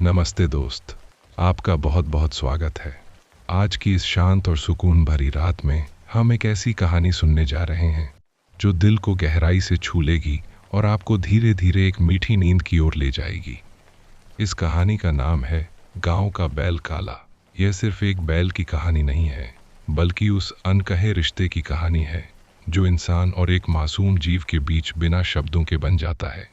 नमस्ते दोस्त, आपका बहुत बहुत स्वागत है। आज की इस शांत और सुकून भरी रात में हम एक ऐसी कहानी सुनने जा रहे हैं जो दिल को गहराई से छू लेगी और आपको धीरे धीरे एक मीठी नींद की ओर ले जाएगी। इस कहानी का नाम है गांव का बैल काला। यह सिर्फ एक बैल की कहानी नहीं है, बल्कि उस अनकहे रिश्ते की कहानी है जो इंसान और एक मासूम जीव के बीच बिना शब्दों के बन जाता है।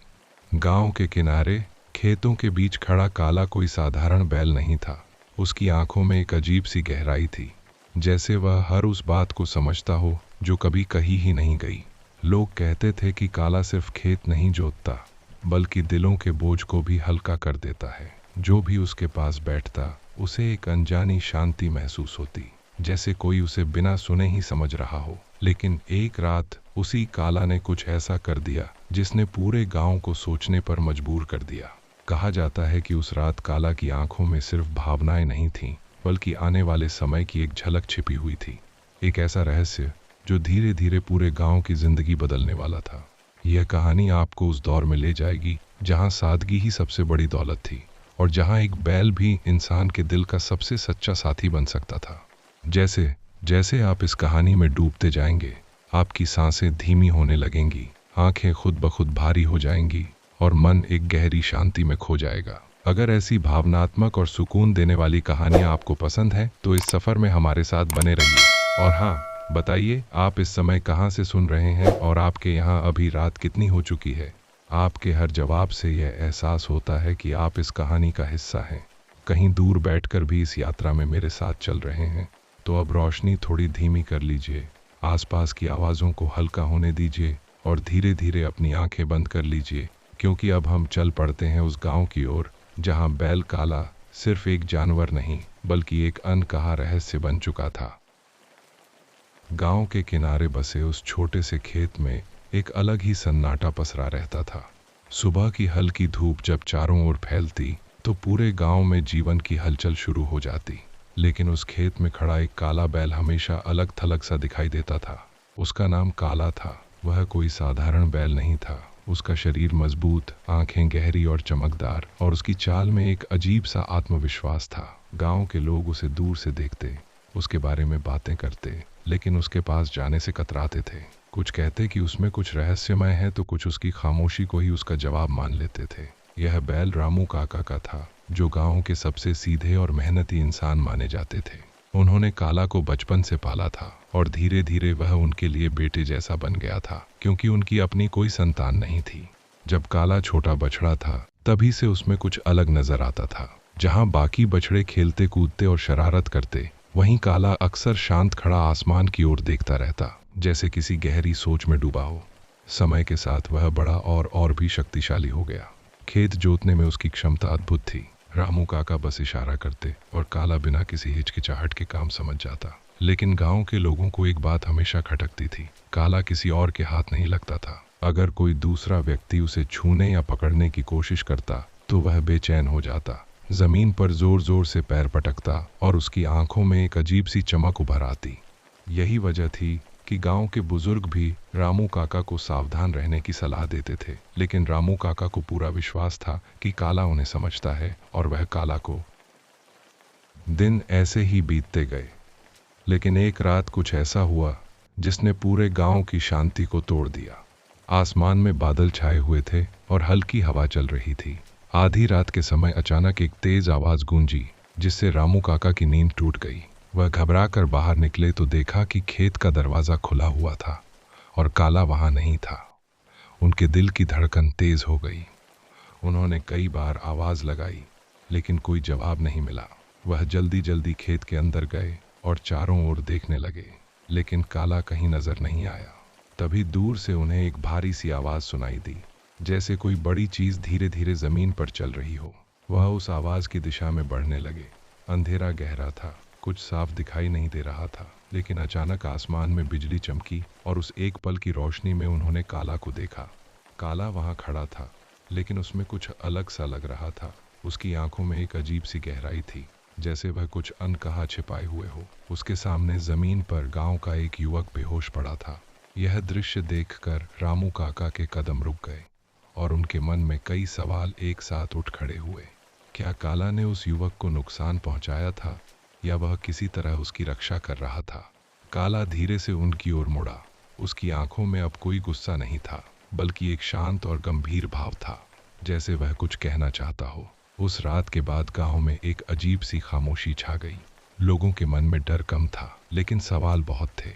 गांव के किनारे खेतों के बीच खड़ा काला कोई साधारण बैल नहीं था। उसकी आंखों में एक अजीब सी गहराई थी, जैसे वह हर उस बात को समझता हो जो कभी कही ही नहीं गई। लोग कहते थे कि काला सिर्फ खेत नहीं जोतता, बल्कि दिलों के बोझ को भी हल्का कर देता है। जो भी उसके पास बैठता उसे एक अनजानी शांति महसूस होती, जैसे कोई उसे बिना सुने ही समझ रहा हो। लेकिन एक रात उसी काला ने कुछ ऐसा कर दिया जिसने पूरे गांव को सोचने पर मजबूर कर दिया। कहा जाता है कि उस रात काला की आंखों में सिर्फ भावनाएं नहीं थीं, बल्कि आने वाले समय की एक झलक छिपी हुई थी। एक ऐसा रहस्य जो धीरे धीरे पूरे गांव की जिंदगी बदलने वाला था। यह कहानी आपको उस दौर में ले जाएगी जहां सादगी ही सबसे बड़ी दौलत थी और जहां एक बैल भी इंसान के दिल का सबसे सच्चा साथी बन सकता था। जैसे जैसे आप इस कहानी में डूबते जाएंगे, आपकी सांसें धीमी होने लगेंगी, आंखें खुद ब खुद भारी हो जाएंगी और मन एक गहरी शांति में खो जाएगा। अगर ऐसी भावनात्मक और सुकून देने वाली कहानियां आपको पसंद हैं, तो इस सफर में हमारे साथ बने रहिए। और हाँ, बताइए आप इस समय कहां से सुन रहे हैं और आपके यहाँ अभी रात कितनी हो चुकी है। आपके हर जवाब से यह एहसास होता है कि आप इस कहानी का हिस्सा हैं, कहीं दूर बैठकर भी इस यात्रा में मेरे साथ चल रहे हैं। तो अब रोशनी थोड़ी धीमी कर लीजिए, आसपास की आवाज़ों को हल्का होने दीजिए और धीरे धीरे अपनी आंखें बंद कर लीजिए, क्योंकि अब हम चल पड़ते हैं उस गांव की ओर जहां बैल काला सिर्फ एक जानवर नहीं, बल्कि एक अनकहा रहस्य बन चुका था। गांव के किनारे बसे उस छोटे से खेत में एक अलग ही सन्नाटा पसरा रहता था। सुबह की हल्की धूप जब चारों ओर फैलती तो पूरे गांव में जीवन की हलचल शुरू हो जाती। लेकिन उस खेत में खड़ा एक काला बैल हमेशा अलग थलग सा दिखाई देता था। उसका नाम काला था। वह कोई साधारण बैल नहीं था। उसका शरीर मजबूत, आंखें गहरी और चमकदार, और उसकी चाल में एक अजीब सा आत्मविश्वास था। गांव के लोग उसे दूर से देखते, उसके बारे में बातें करते, लेकिन उसके पास जाने से कतराते थे। कुछ कहते कि उसमें कुछ रहस्यमय है, तो कुछ उसकी खामोशी को ही उसका जवाब मान लेते थे। यह बैल रामू काका का था, जो गांव के सबसे सीधे और मेहनती इंसान माने जाते थे। उन्होंने काला को बचपन से पाला था और धीरे धीरे वह उनके लिए बेटे जैसा बन गया था, क्योंकि उनकी अपनी कोई संतान नहीं थी। जब काला छोटा बछड़ा था, तभी से उसमें कुछ अलग नजर आता था। जहां बाकी बछड़े खेलते कूदते और शरारत करते, वहीं काला अक्सर शांत खड़ा आसमान की ओर देखता रहता, जैसे किसी गहरी सोच में डूबा हो। समय के साथ वह बड़ा और भी शक्तिशाली हो गया। खेत जोतने में उसकी क्षमता अद्भुत थी। रामू काका बस इशारा करते और काला बिना किसी हिचकिचाहट के काम समझ जाता। लेकिन गांव के लोगों को एक बात हमेशा खटकती थी, काला किसी और के हाथ नहीं लगता था। अगर कोई दूसरा व्यक्ति उसे छूने या पकड़ने की कोशिश करता तो वह बेचैन हो जाता, जमीन पर जोर जोर से पैर पटकता और उसकी आंखों में एक अजीब सी चमक उभर आती। यही वजह थी कि गांव के बुजुर्ग भी रामू काका को सावधान रहने की सलाह देते थे। लेकिन रामू काका को पूरा विश्वास था कि काला उन्हें समझता है और वह काला को। दिन ऐसे ही बीतते गए, लेकिन एक रात कुछ ऐसा हुआ जिसने पूरे गांव की शांति को तोड़ दिया। आसमान में बादल छाए हुए थे और हल्की हवा चल रही थी। आधी रात के समय अचानक एक तेज आवाज गूंजी, जिससे रामू काका की नींद टूट गई। वह घबरा कर बाहर निकले तो देखा कि खेत का दरवाजा खुला हुआ था और काला वहां नहीं था। उनके दिल की धड़कन तेज हो गई। उन्होंने कई बार आवाज लगाई, लेकिन कोई जवाब नहीं मिला। वह जल्दी जल्दी खेत के अंदर गए और चारों ओर देखने लगे, लेकिन काला कहीं नजर नहीं आया। तभी दूर से उन्हें एक भारी सी आवाज सुनाई दी, जैसे कोई बड़ी चीज धीरे धीरे जमीन पर चल रही हो। वह उस आवाज की दिशा में बढ़ने लगे। अंधेरा गहरा था, कुछ साफ दिखाई नहीं दे रहा था, लेकिन अचानक आसमान में बिजली चमकी और उस एक पल की रोशनी में उन्होंने काला को देखा। काला वहां खड़ा था, लेकिन उसमें कुछ अलग सा लग रहा था। उसकी आंखों में एक अजीब सी गहराई थी, जैसे वह कुछ अनकहा छिपाए हुए हो। उसके सामने जमीन पर गांव का एक युवक बेहोश पड़ा था। यह दृश्य देखकर रामू काका के कदम रुक गए और उनके मन में कई सवाल एक साथ उठ खड़े हुए। क्या काला ने उस युवक को नुकसान पहुंचाया था या वह किसी तरह उसकी रक्षा कर रहा था? काला धीरे से उनकी ओर मुड़ा। उसकी आंखों में अब कोई गुस्सा नहीं था, बल्कि एक शांत और गंभीर भाव था, जैसे वह कुछ कहना चाहता हो। उस रात के बाद गांव में एक अजीब सी खामोशी छा गई। लोगों के मन में डर कम था, लेकिन सवाल बहुत थे।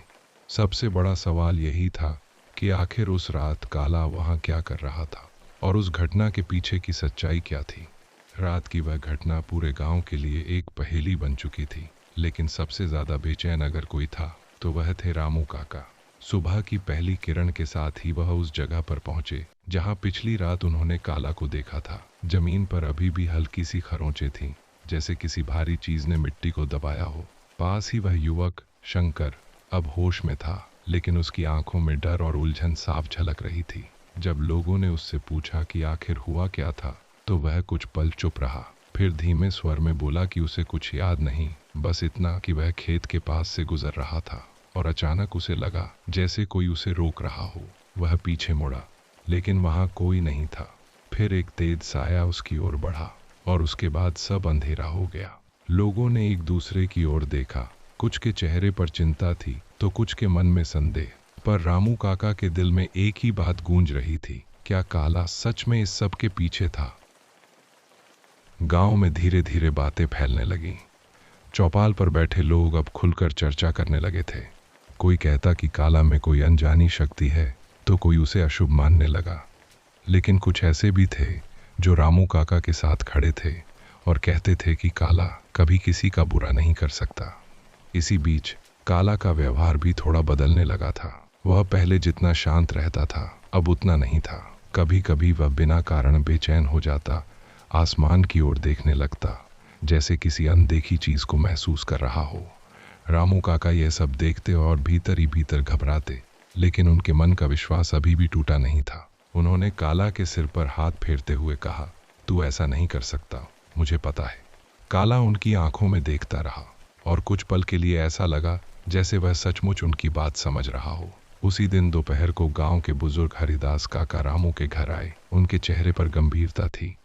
सबसे बड़ा सवाल यही था कि आखिर उस रात काला वहां क्या कर रहा था और उस घटना के पीछे की सच्चाई क्या थी। रात की वह घटना पूरे गांव के लिए एक पहेली बन चुकी थी, लेकिन सबसे ज्यादा बेचैन अगर कोई था तो वह थे रामू काका। सुबह की पहली किरण के साथ ही वह उस जगह पर पहुंचे जहां पिछली रात उन्होंने काला को देखा था। जमीन पर अभी भी हल्की सी खरोंचें थीं, जैसे किसी भारी चीज ने मिट्टी को दबाया हो। पास ही वह युवक शंकर अब होश में था, लेकिन उसकी आंखों में डर और उलझन साफ झलक रही थी। जब लोगों ने उससे पूछा कि आखिर हुआ क्या था, तो वह कुछ पल चुप रहा, फिर धीमे स्वर में बोला कि उसे कुछ याद नहीं, बस इतना कि वह खेत के पास से गुजर रहा था और अचानक उसे लगा जैसे कोई उसे रोक रहा हो। वह पीछे मुड़ा, लेकिन वहां कोई नहीं था। फिर एक तेज साया उसकी ओर बढ़ा और उसके बाद सब अंधेरा हो गया। लोगों ने एक दूसरे की ओर देखा। कुछ के चेहरे पर चिंता थी तो कुछ के मन में संदेह, पर रामू काका के दिल में एक ही बात गूंज रही थी, क्या काला सच में इस सब के पीछे था? गांव में धीरे धीरे बातें फैलने लगीं। चौपाल पर बैठे लोग अब खुलकर चर्चा करने लगे थे। कोई कहता कि काला में कोई अनजानी शक्ति है, तो कोई उसे अशुभ मानने लगा। लेकिन कुछ ऐसे भी थे जो रामू काका के साथ खड़े थे और कहते थे कि काला कभी किसी का बुरा नहीं कर सकता। इसी बीच काला का व्यवहार भी थोड़ा बदलने लगा था। वह पहले जितना शांत रहता था, अब उतना नहीं था। कभी कभी वह बिना कारण बेचैन हो जाता, आसमान की ओर देखने लगता, जैसे किसी अनदेखी चीज को महसूस कर रहा हो। रामू काका यह सब देखते और भीतर ही भीतर घबराते, लेकिन उनके मन का विश्वास अभी भी टूटा नहीं था। उन्होंने काला के सिर पर हाथ फेरते हुए कहा, तू ऐसा नहीं कर सकता, मुझे पता है। काला उनकी आंखों में देखता रहा और कुछ पल के लिए ऐसा लगा जैसे वह सचमुच उनकी बात समझ रहा हो। उसी दिन दोपहर को गांव के बुजुर्ग हरिदास काका रामू के घर आए। उनके चेहरे पर गंभीरता थी।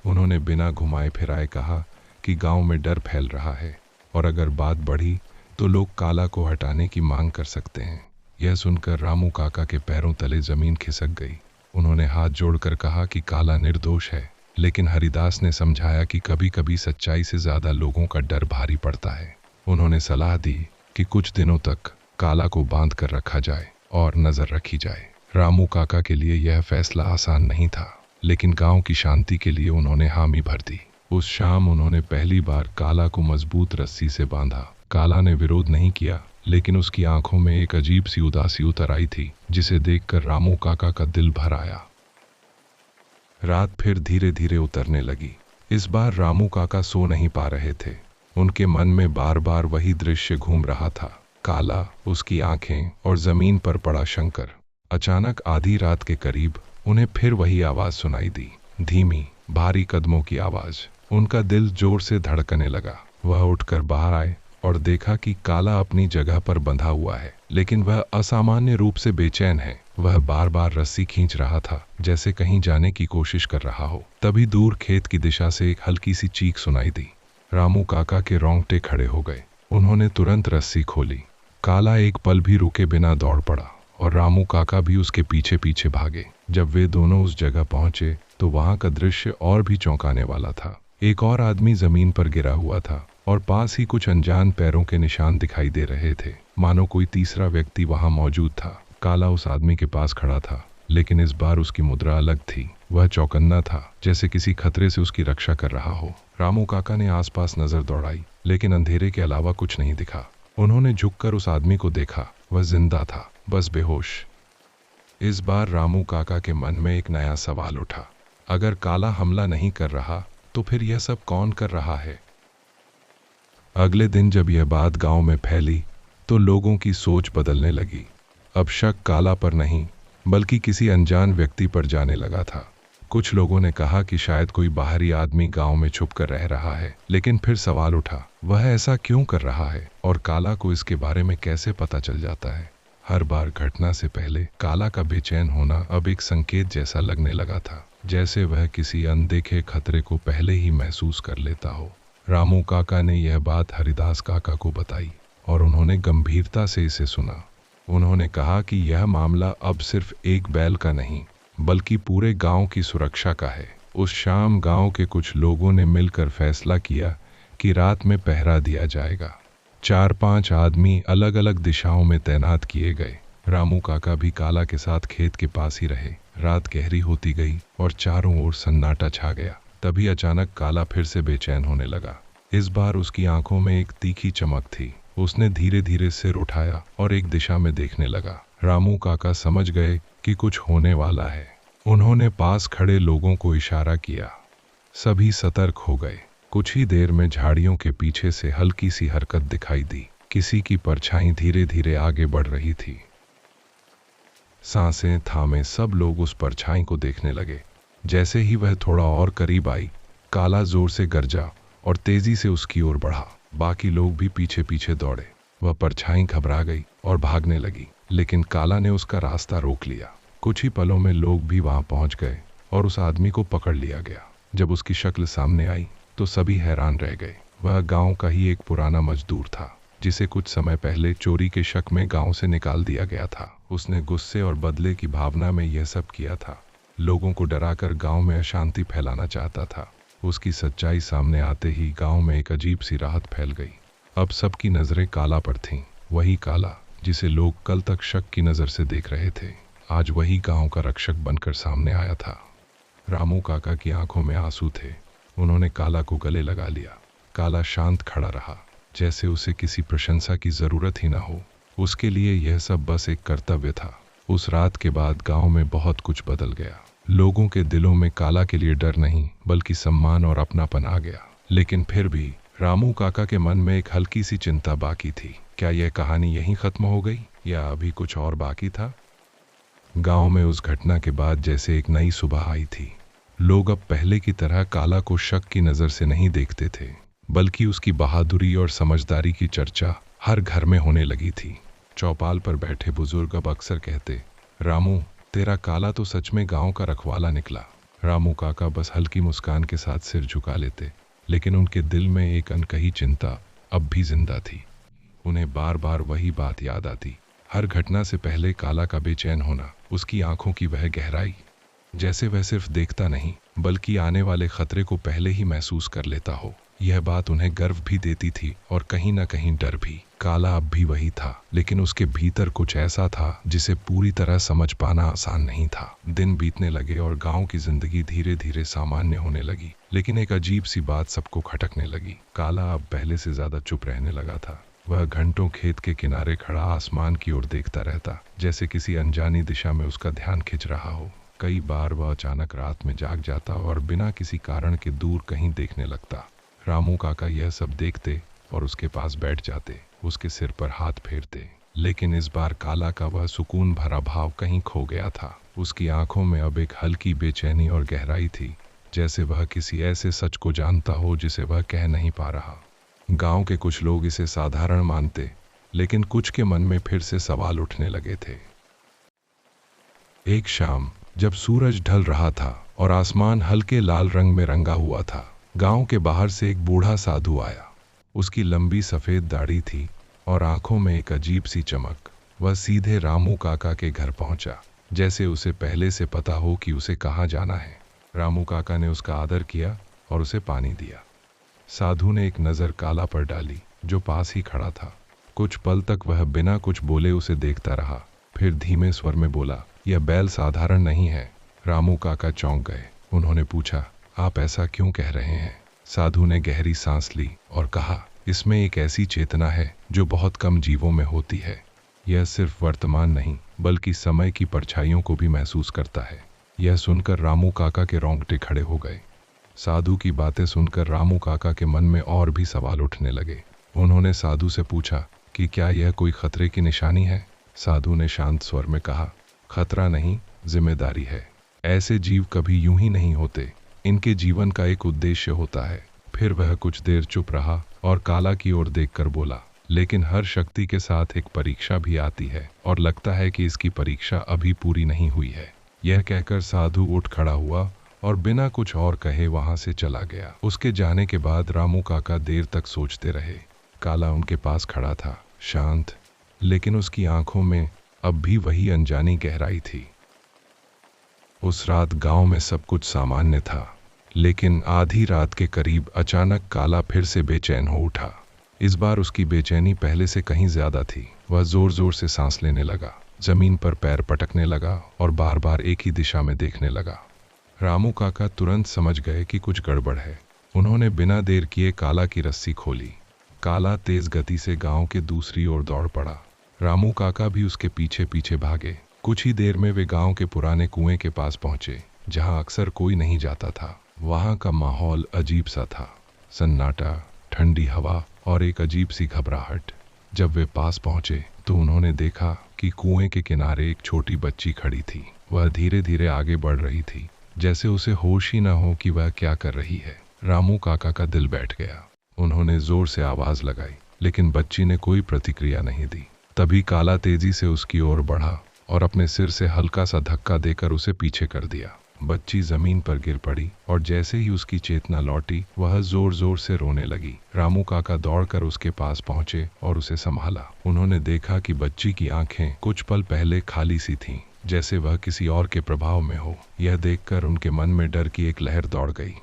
उन्होंने बिना घुमाए फिराए कहा कि गांव में डर फैल रहा है और अगर बात बढ़ी तो लोग काला को हटाने की मांग कर सकते हैं। यह सुनकर रामू काका के पैरों तले जमीन खिसक गई। उन्होंने हाथ जोड़कर कहा कि काला निर्दोष है, लेकिन हरिदास ने समझाया कि कभी कभी सच्चाई से ज्यादा लोगों का डर भारी पड़ता है। उन्होंने सलाह दी कि कुछ दिनों तक काला को बांध कर रखा जाए और नजर रखी जाए। रामू काका के लिए यह फैसला आसान नहीं था, लेकिन गांव की शांति के लिए उन्होंने हामी भर दी। उस शाम उन्होंने पहली बार काला को मजबूत रस्सी से बांधा। काला ने विरोध नहीं किया, लेकिन उसकी आंखों में एक अजीब सी उदासी उतर आई थी, जिसे देखकर रामू काका का दिल भर आया। रात फिर धीरे धीरे उतरने लगी। इस बार रामू काका सो नहीं पा रहे थे। उनके मन में बार बार वही दृश्य घूम रहा था, काला, उसकी आंखें और जमीन पर पड़ा शंकर। अचानक आधी रात के करीब उन्हें फिर वही आवाज सुनाई दी, धीमी भारी कदमों की आवाज। उनका दिल जोर से धड़कने लगा। वह उठकर बाहर आए और देखा कि काला अपनी जगह पर बंधा हुआ है, लेकिन वह असामान्य रूप से बेचैन है। वह बार बार रस्सी खींच रहा था, जैसे कहीं जाने की कोशिश कर रहा हो। तभी दूर खेत की दिशा से एक हल्की सी चीख सुनाई दी। रामू काका के रोंगटे खड़े हो गए। उन्होंने तुरंत रस्सी खोली। काला एक पल भी रुके बिना दौड़ पड़ा और रामू काका भी उसके पीछे पीछे भागे। जब वे दोनों उस जगह पहुंचे तो वहां का दृश्य और भी चौंकाने वाला था। एक और आदमी जमीन पर गिरा हुआ था और पास ही कुछ अनजान पैरों के निशान दिखाई दे रहे थे, मानो कोई तीसरा व्यक्ति वहां मौजूद था। काला उस आदमी के पास खड़ा था, लेकिन इस बार उसकी मुद्रा अलग थी। वह चौकन्ना था, जैसे किसी खतरे से उसकी रक्षा कर रहा हो। रामू काका ने आसपास नजर दौड़ाई, लेकिन अंधेरे के अलावा कुछ नहीं दिखा। उन्होंने झुककर उस आदमी को देखा। वह जिंदा था, बस बेहोश। इस बार रामू काका के मन में एक नया सवाल उठा। अगर काला हमला नहीं कर रहा तो फिर यह सब कौन कर रहा है? अगले दिन जब यह बात गांव में फैली तो लोगों की सोच बदलने लगी। अब शक काला पर नहीं, बल्कि किसी अनजान व्यक्ति पर जाने लगा था। कुछ लोगों ने कहा कि शायद कोई बाहरी आदमी गांव में छुपकर रह रहा है, लेकिन फिर सवाल उठा, वह ऐसा क्यों कर रहा है और काला को इसके बारे में कैसे पता चल जाता है? हर बार घटना से पहले काला का बेचैन होना अब एक संकेत जैसा लगने लगा था। जैसे वह किसी अनदेखे खतरे को पहले ही महसूस कर लेता हो। रामू काका ने यह बात हरिदास काका को बताई और उन्होंने गंभीरता से इसे सुना। उन्होंने कहा कि यह मामला अब सिर्फ एक बैल का नहीं बल्कि पूरे गांव की सुरक्षा का है। उस शाम गांव के कुछ लोगों ने मिलकर फैसला किया कि रात में पहरा दिया जाएगा। 4-5 आदमी अलग अलग दिशाओं में तैनात किए गए। रामू काका भी काला के साथ खेत के पास ही रहे। रात गहरी होती गई और चारों ओर सन्नाटा छा गया। तभी अचानक काला फिर से बेचैन होने लगा। इस बार उसकी आंखों में एक तीखी चमक थी। उसने धीरे धीरे सिर उठाया और एक दिशा में देखने लगा। रामू काका समझ गए कि कुछ होने वाला है। उन्होंने पास खड़े लोगों को इशारा किया। सभी सतर्क हो गए। कुछ ही देर में झाड़ियों के पीछे से हल्की सी हरकत दिखाई दी। किसी की परछाई धीरे धीरे आगे बढ़ रही थी। सांसें थामे सब लोग उस परछाई को देखने लगे। जैसे ही वह थोड़ा और करीब आई, काला जोर से गरजा और तेजी से उसकी ओर बढ़ा। बाकी लोग भी पीछे पीछे दौड़े। वह परछाई घबरा गई और भागने लगी, लेकिन काला ने उसका रास्ता रोक लिया। कुछ ही पलों में लोग भी वहां पहुंच गए और उस आदमी को पकड़ लिया गया। जब उसकी शक्ल सामने आई तो सभी हैरान रह गए। वह गांव का ही एक पुराना मजदूर था, जिसे कुछ समय पहले चोरी के शक में गांव से निकाल दिया गया था। उसने गुस्से और बदले की भावना में यह सब किया था। लोगों को डराकर गांव में अशांति फैलाना चाहता था। उसकी सच्चाई सामने आते ही गांव में एक अजीब सी राहत फैल गई। अब सबकी नजरें काला पर थीं। वही काला जिसे लोग कल तक शक की नजर से देख रहे थे, आज वही गांव का रक्षक बनकर सामने आया था। रामू काका की आंखों में आंसू थे। उन्होंने काला को गले लगा लिया। काला शांत खड़ा रहा, जैसे उसे किसी प्रशंसा की जरूरत ही ना हो। उसके लिए यह सब बस एक कर्तव्य था। उस रात के बाद गांव में बहुत कुछ बदल गया। लोगों के दिलों में काला के लिए डर नहीं बल्कि सम्मान और अपनापन आ गया। लेकिन फिर भी रामू काका के मन में एक हल्की सी चिंता बाकी थी। क्या यह कहानी यहीं खत्म हो गई या अभी कुछ और बाकी था? गांव में उस घटना के बाद जैसे एक नई सुबह आई थी। लोग अब पहले की तरह काला को शक की नजर से नहीं देखते थे, बल्कि उसकी बहादुरी और समझदारी की चर्चा हर घर में होने लगी थी। चौपाल पर बैठे बुजुर्ग अब अक्सर कहते, रामू, तेरा काला तो सच में गांव का रखवाला निकला। रामू काका बस हल्की मुस्कान के साथ सिर झुका लेते, लेकिन उनके दिल में एक अनकही चिंता अब भी जिंदा थी। उन्हें बार बार वही बात याद आती, हर घटना से पहले काला का बेचैन होना, उसकी आंखों की वह गहराई, जैसे वह सिर्फ देखता नहीं बल्कि आने वाले खतरे को पहले ही महसूस कर लेता हो। यह बात उन्हें गर्व भी देती थी और कहीं ना कहीं डर भी। काला अब भी वही था, लेकिन उसके भीतर कुछ ऐसा था जिसे पूरी तरह समझ पाना आसान नहीं था। दिन बीतने लगे और गांव की जिंदगी धीरे धीरे सामान्य होने लगी, लेकिन एक अजीब सी बात सबको खटकने लगी। काला अब पहले से ज्यादा चुप रहने लगा था। वह घंटों खेत के किनारे खड़ा आसमान की ओर देखता रहता, जैसे किसी अनजानी दिशा में उसका ध्यान खिंच रहा हो। कई बार वह अचानक रात में जाग जाता और बिना किसी कारण के दूर कहीं देखने लगता। रामू काका यह सब देखते और उसके पास बैठ जाते, उसके सिर पर हाथ फेरते। लेकिन इस बार काला का वह सुकून भरा भाव कहीं खो गया था। उसकी आंखों में अब एक हल्की बेचैनी और गहराई थी, जैसे वह किसी ऐसे सच को जानता हो जिसे वह कह नहीं पा रहा। गांव के कुछ लोग इसे साधारण मानते, लेकिन कुछ के मन में फिर से सवाल उठने लगे थे। एक शाम जब सूरज ढल रहा था और आसमान हल्के लाल रंग में रंगा हुआ था, गांव के बाहर से एक बूढ़ा साधु आया। उसकी लंबी सफेद दाढ़ी थी और आंखों में एक अजीब सी चमक। वह सीधे रामू काका के घर पहुंचा, जैसे उसे पहले से पता हो कि उसे कहाँ जाना है। रामू काका ने उसका आदर किया और उसे पानी दिया। साधु ने एक नज़र काला पर डाली, जो पास ही खड़ा था। कुछ पल तक वह बिना कुछ बोले उसे देखता रहा, फिर धीमे स्वर में बोला, यह बैल साधारण नहीं है। रामू काका चौंक गए। उन्होंने पूछा, आप ऐसा क्यों कह रहे हैं? साधु ने गहरी सांस ली और कहा, इसमें एक ऐसी चेतना है जो बहुत कम जीवों में होती है। यह सिर्फ वर्तमान नहीं बल्कि समय की परछाइयों को भी महसूस करता है। यह सुनकर रामू काका के रोंगटे खड़े हो गए। साधु की बातें सुनकर रामू काका के मन में और भी सवाल उठने लगे। उन्होंने साधु से पूछा कि क्या यह कोई खतरे की निशानी है? साधु ने शांत स्वर में कहा, खतरा नहीं, जिम्मेदारी है। ऐसे जीव कभी यूं ही नहीं होते, इनके जीवन का एक उद्देश्य होता है। फिर वह कुछ देर चुप रहा और काला की ओर देखकर बोला, लेकिन हर शक्ति के साथ एक परीक्षा भी आती है और लगता है कि इसकी परीक्षा अभी पूरी नहीं हुई है। यह कहकर साधु उठ खड़ा हुआ और बिना कुछ और कहे वहां से चला गया। उसके जाने के बाद रामू काका देर तक सोचते रहे। काला उनके पास खड़ा था, शांत, लेकिन उसकी आंखों में अब भी वही अनजानी गहराई थी। उस रात गांव में सब कुछ सामान्य था, लेकिन आधी रात के करीब अचानक काला फिर से बेचैन हो उठा। इस बार उसकी बेचैनी पहले से कहीं ज्यादा थी। वह जोर जोर से सांस लेने लगा, जमीन पर पैर पटकने लगा और बार बार एक ही दिशा में देखने लगा। रामू काका तुरंत समझ गए कि कुछ गड़बड़ है। उन्होंने बिना देर किए काला की रस्सी खोली। काला तेज गति से गांव के दूसरी ओर दौड़ पड़ा। रामू काका भी उसके पीछे पीछे भागे। कुछ ही देर में वे गांव के पुराने कुएं के पास पहुंचे, जहां अक्सर कोई नहीं जाता था। वहां का माहौल अजीब सा था, सन्नाटा, ठंडी हवा और एक अजीब सी घबराहट। जब वे पास पहुंचे तो उन्होंने देखा कि कुएं के किनारे एक छोटी बच्ची खड़ी थी। वह धीरे धीरे आगे बढ़ रही थी, जैसे उसे होश ही न हो कि वह क्या कर रही है। रामू काका का दिल बैठ गया। उन्होंने जोर से आवाज लगाई, लेकिन बच्ची ने कोई प्रतिक्रिया नहीं दी। तभी काला तेजी से उसकी ओर बढ़ा और अपने सिर से हल्का सा धक्का देकर उसे पीछे कर दिया। बच्ची जमीन पर गिर पड़ी और जैसे ही उसकी चेतना लौटी, वह जोर जोर से रोने लगी। रामू काका दौड़कर उसके पास पहुंचे और उसे संभाला। उन्होंने देखा कि बच्ची की आंखें कुछ पल पहले खाली सी थीं, जैसे वह किसी और के प्रभाव में हो। यह देखकर उनके मन में डर की एक लहर दौड़ गई।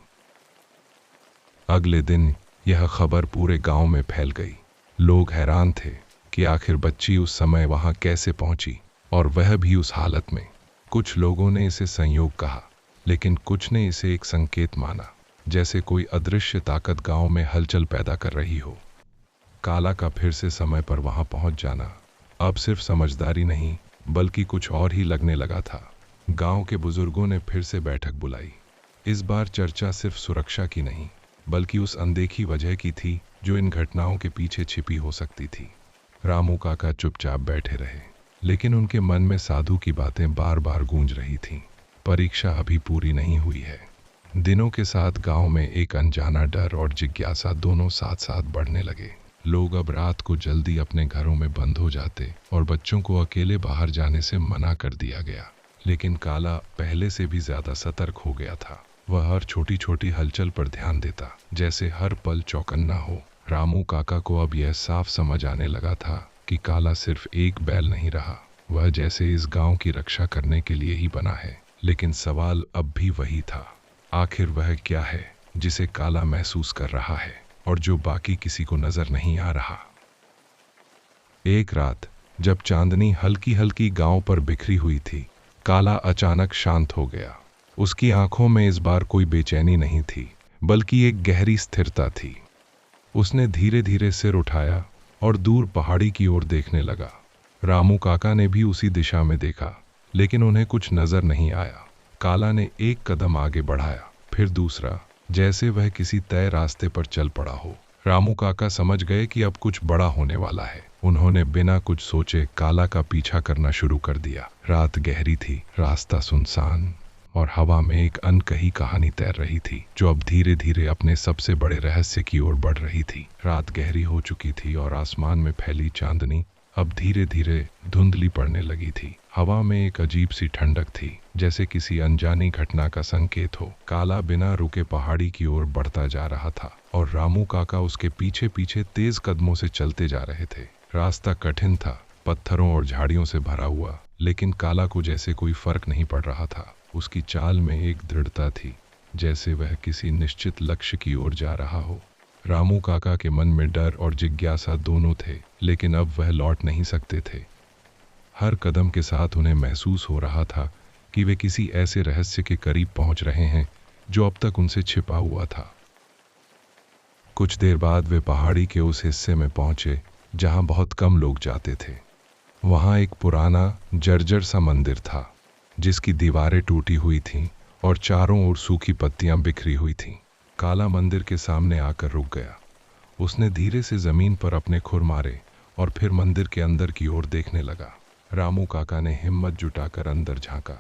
अगले दिन यह खबर पूरे गांव में फैल गई। लोग हैरान थे कि आखिर बच्ची उस समय वहां कैसे पहुंची, और वह भी उस हालत में। कुछ लोगों ने इसे संयोग कहा, लेकिन कुछ ने इसे एक संकेत माना, जैसे कोई अदृश्य ताकत गांव में हलचल पैदा कर रही हो। काला का फिर से समय पर वहां पहुंच जाना अब सिर्फ समझदारी नहीं, बल्कि कुछ और ही लगने लगा था। गांव के बुजुर्गों ने फिर से बैठक बुलाई। इस बार चर्चा सिर्फ सुरक्षा की नहीं, बल्कि उस अनदेखी वजह की थी जो इन घटनाओं के पीछे छिपी हो सकती थी। रामू काका चुपचाप बैठे रहे, लेकिन उनके मन में साधु की बातें बार बार गूंज रही थीं। परीक्षा अभी पूरी नहीं हुई है। दिनों के साथ गांव में एक अनजाना डर और जिज्ञासा दोनों साथ साथ बढ़ने लगे। लोग अब रात को जल्दी अपने घरों में बंद हो जाते और बच्चों को अकेले बाहर जाने से मना कर दिया गया। लेकिन काला पहले से भी ज्यादा सतर्क हो गया था। वह हर छोटी छोटी हलचल पर ध्यान देता, जैसे हर पल चौकन्ना हो। रामू काका को अब यह साफ समझ आने लगा था कि काला सिर्फ एक बैल नहीं रहा, वह जैसे इस गांव की रक्षा करने के लिए ही बना है। लेकिन सवाल अब भी वही था, आखिर वह क्या है जिसे काला महसूस कर रहा है और जो बाकी किसी को नजर नहीं आ रहा। एक रात जब चांदनी हल्की हल्की गांव पर बिखरी हुई थी, काला अचानक शांत हो गया। उसकी आंखों में इस बार कोई बेचैनी नहीं थी, बल्कि एक गहरी स्थिरता थी। उसने धीरे धीरे सिर उठाया और दूर पहाड़ी की ओर देखने लगा। रामू काका ने भी उसी दिशा में देखा, लेकिन उन्हें कुछ नजर नहीं आया। काला ने एक कदम आगे बढ़ाया, फिर दूसरा, जैसे वह किसी तय रास्ते पर चल पड़ा हो। रामू काका समझ गए कि अब कुछ बड़ा होने वाला है। उन्होंने बिना कुछ सोचे काला का पीछा करना शुरू कर दिया। रात गहरी थी, रास्ता सुनसान, और हवा में एक अनकही कहानी तैर रही थी, जो अब धीरे धीरे अपने सबसे बड़े रहस्य की ओर बढ़ रही थी। रात गहरी हो चुकी थी और आसमान में फैली चांदनी अब धीरे धीरे धुंधली पड़ने लगी थी। हवा में एक अजीब सी ठंडक थी, जैसे किसी अनजानी घटना का संकेत हो। काला बिना रुके पहाड़ी की ओर बढ़ता जा रहा था और रामू काका उसके पीछे पीछे तेज कदमों से चलते जा रहे थे। रास्ता कठिन था, पत्थरों और झाड़ियों से भरा हुआ, लेकिन काला को जैसे कोई फर्क नहीं पड़ रहा था। उसकी चाल में एक दृढ़ता थी, जैसे वह किसी निश्चित लक्ष्य की ओर जा रहा हो। रामू काका के मन में डर और जिज्ञासा दोनों थे, लेकिन अब वह लौट नहीं सकते थे। हर कदम के साथ उन्हें महसूस हो रहा था कि वे किसी ऐसे रहस्य के करीब पहुंच रहे हैं जो अब तक उनसे छिपा हुआ था। कुछ देर बाद वे पहाड़ी के उस हिस्से में पहुंचे जहां बहुत कम लोग जाते थे। वहां एक पुराना जर्जर सा मंदिर था, जिसकी दीवारें टूटी हुई थीं और चारों ओर सूखी पत्तियां बिखरी हुई थीं। काला मंदिर के सामने आकर रुक गया। उसने धीरे से जमीन पर अपने खुर मारे और फिर मंदिर के अंदर की ओर देखने लगा। रामू काका ने हिम्मत जुटाकर अंदर झांका।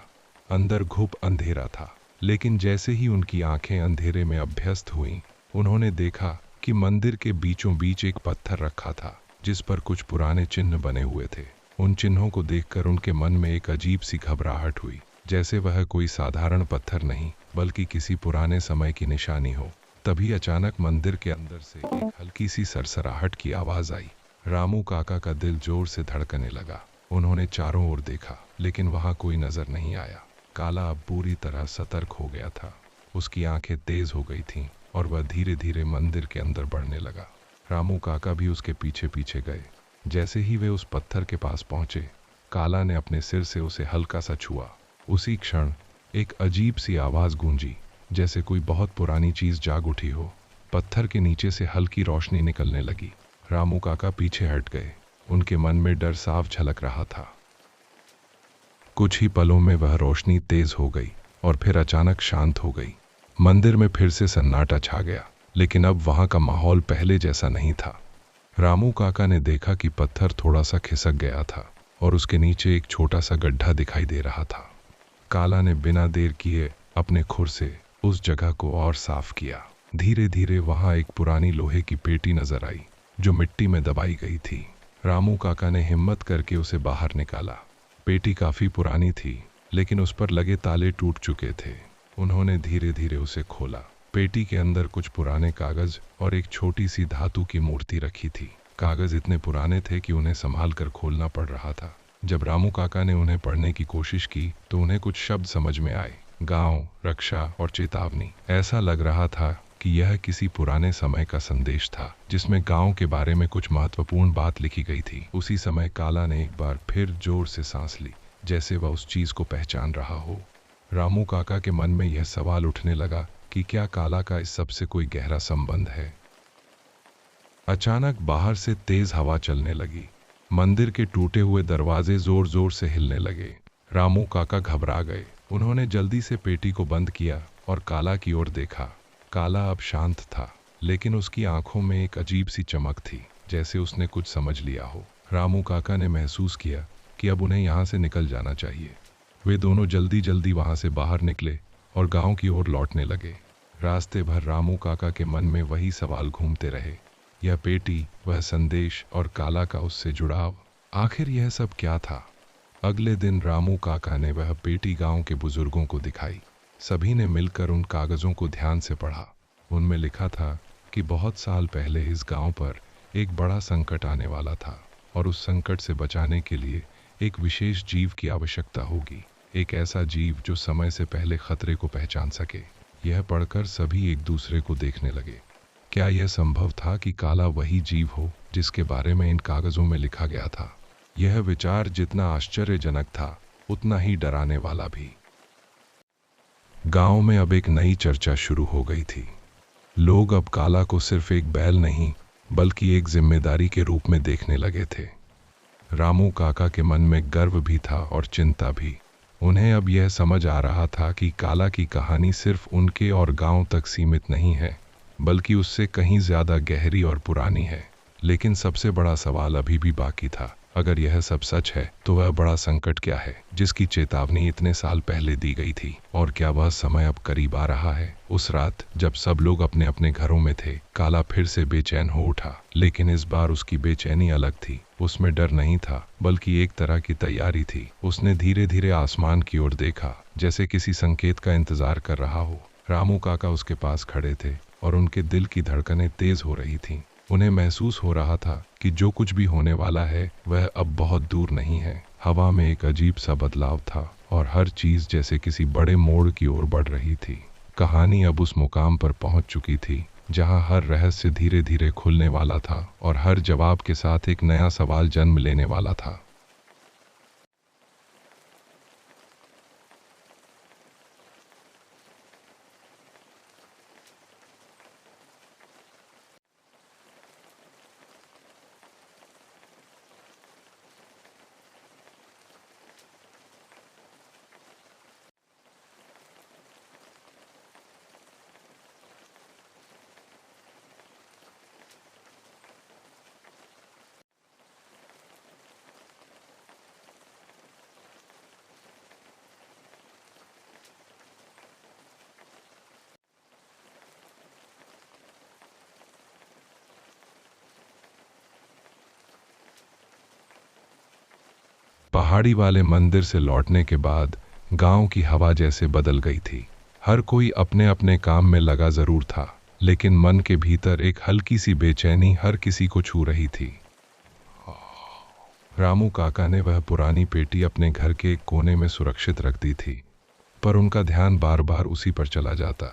अंदर घुप अंधेरा था, लेकिन जैसे ही उनकी आंखें अंधेरे में अभ्यस्त हुईं, उन्होंने देखा कि मंदिर के बीचों बीच एक पत्थर रखा था, जिस पर कुछ पुराने चिन्ह बने हुए थे। उन चिन्हों को देखकर उनके मन में एक अजीब सी घबराहट हुई, जैसे वह कोई साधारण पत्थर नहीं बल्कि किसी पुराने समय की निशानी हो। तभी अचानक मंदिर के अंदर से एक हल्की सी सरसराहट की आवाज आई। रामू काका का दिल जोर से धड़कने लगा। उन्होंने चारों ओर देखा, लेकिन वहां कोई नजर नहीं आया। काला अब पूरी तरह सतर्क हो गया था। उसकी आंखें तेज हो गई थीं और वह धीरे धीरे मंदिर के अंदर बढ़ने लगा। रामू काका भी उसके पीछे पीछे गए। जैसे ही वे उस पत्थर के पास पहुंचे, काला ने अपने सिर से उसे हल्का सा छुआ। उसी क्षण एक अजीब सी आवाज गूंजी, जैसे कोई बहुत पुरानी चीज जाग उठी हो। पत्थर के नीचे से हल्की रोशनी निकलने लगी। रामू काका पीछे हट गए। उनके मन में डर साफ झलक रहा था। कुछ ही पलों में वह रोशनी तेज हो गई और फिर अचानक शांत हो गई। मंदिर में फिर से सन्नाटा छा गया, लेकिन अब वहां का माहौल पहले जैसा नहीं था। रामू काका ने देखा कि पत्थर थोड़ा सा खिसक गया था और उसके नीचे एक छोटा सा गड्ढा दिखाई दे रहा था। काला ने बिना देर किए अपने खुर से उस जगह को और साफ किया। धीरे धीरे वहां एक पुरानी लोहे की पेटी नजर आई, जो मिट्टी में दबाई गई थी। रामू काका ने हिम्मत करके उसे बाहर निकाला। पेटी काफी पुरानी थी, लेकिन उस पर लगे ताले टूट चुके थे। उन्होंने धीरे धीरे उसे खोला। पेटी के अंदर कुछ पुराने कागज और एक छोटी सी धातु की मूर्ति रखी थी। कागज इतने पुराने थे कि उन्हें संभाल कर खोलना पड़ रहा था। जब रामू काका ने उन्हें पढ़ने की कोशिश की तो उन्हें कुछ शब्द समझ में आए। गांव, रक्षा और चेतावनी। ऐसा लग रहा था कि यह किसी पुराने समय का संदेश था, जिसमें गांव के बारे में कुछ महत्वपूर्ण बात लिखी गई थी। उसी समय काला ने एक बार फिर जोर से सांस ली, जैसे वह उस चीज को पहचान रहा हो। रामू काका के मन में यह सवाल उठने लगा कि क्या काला का इस सब से कोई गहरा संबंध है। अचानक बाहर से तेज हवा चलने लगी। मंदिर के टूटे हुए दरवाजे जोर जोर से हिलने लगे। रामू काका घबरा गए। उन्होंने जल्दी से पेटी को बंद किया और काला की ओर देखा। काला अब शांत था, लेकिन उसकी आंखों में एक अजीब सी चमक थी, जैसे उसने कुछ समझ लिया हो। रामू काका ने महसूस किया कि अब उन्हें यहाँ से निकल जाना चाहिए। वे दोनों जल्दी जल्दी वहां से बाहर निकले और गांव की ओर लौटने लगे। रास्ते भर रामू काका के मन में वही सवाल घूमते रहे। यह पेटी, वह संदेश और काला का उससे जुड़ाव, आखिर यह सब क्या था। अगले दिन रामू काका ने वह पेटी गांव के बुजुर्गों को दिखाई। सभी ने मिलकर उन कागजों को ध्यान से पढ़ा। उनमें लिखा था कि बहुत साल पहले इस गांव पर एक बड़ा संकट आने वाला था और उस संकट से बचाने के लिए एक विशेष जीव की आवश्यकता होगी। एक ऐसा जीव जो समय से पहले खतरे को पहचान सके। यह पढ़कर सभी एक दूसरे को देखने लगे। क्या यह संभव था कि काला वही जीव हो जिसके बारे में इन कागजों में लिखा गया था। यह विचार जितना आश्चर्यजनक था, उतना ही डराने वाला भी। गांव में अब एक नई चर्चा शुरू हो गई थी। लोग अब काला को सिर्फ एक बैल नहीं, बल्कि एक जिम्मेदारी के रूप में देखने लगे थे। रामू काका के मन में गर्व भी था और चिंता भी। उन्हें अब यह समझ आ रहा था कि काला की कहानी सिर्फ उनके और गांव तक सीमित नहीं है, बल्कि उससे कहीं ज्यादा गहरी और पुरानी है। लेकिन सबसे बड़ा सवाल अभी भी बाकी था। अगर यह सब सच है, तो वह बड़ा संकट क्या है जिसकी चेतावनी इतने साल पहले दी गई थी, और क्या वह समय अब करीब आ रहा है। उस रात जब सब लोग अपने अपने घरों में थे, काला फिर से बेचैन हो उठा। लेकिन इस बार उसकी बेचैनी अलग थी। उसमें डर नहीं था, बल्कि एक तरह की तैयारी थी। उसने धीरे धीरे आसमान की ओर देखा, जैसे किसी संकेत का इंतजार कर रहा हो। रामू काका उसके पास खड़े थे और उनके दिल की धड़कनें तेज हो रही थीं। उन्हें महसूस हो रहा था कि जो कुछ भी होने वाला है वह अब बहुत दूर नहीं है। हवा में एक अजीब सा बदलाव था और हर चीज जैसे किसी बड़े मोड़ की ओर बढ़ रही थी। कहानी अब उस मुकाम पर पहुंच चुकी थी जहां हर रहस्य धीरे धीरे खुलने वाला था और हर जवाब के साथ एक नया सवाल जन्म लेने वाला था। पहाड़ी वाले मंदिर से लौटने के बाद गांव की हवा जैसे बदल गई थी। हर कोई अपने अपने काम में लगा जरूर था, लेकिन मन के भीतर एक हल्की सी बेचैनी हर किसी को छू रही थी। रामू काका ने वह पुरानी पेटी अपने घर के एक कोने में सुरक्षित रख दी थी, पर उनका ध्यान बार बार उसी पर चला जाता।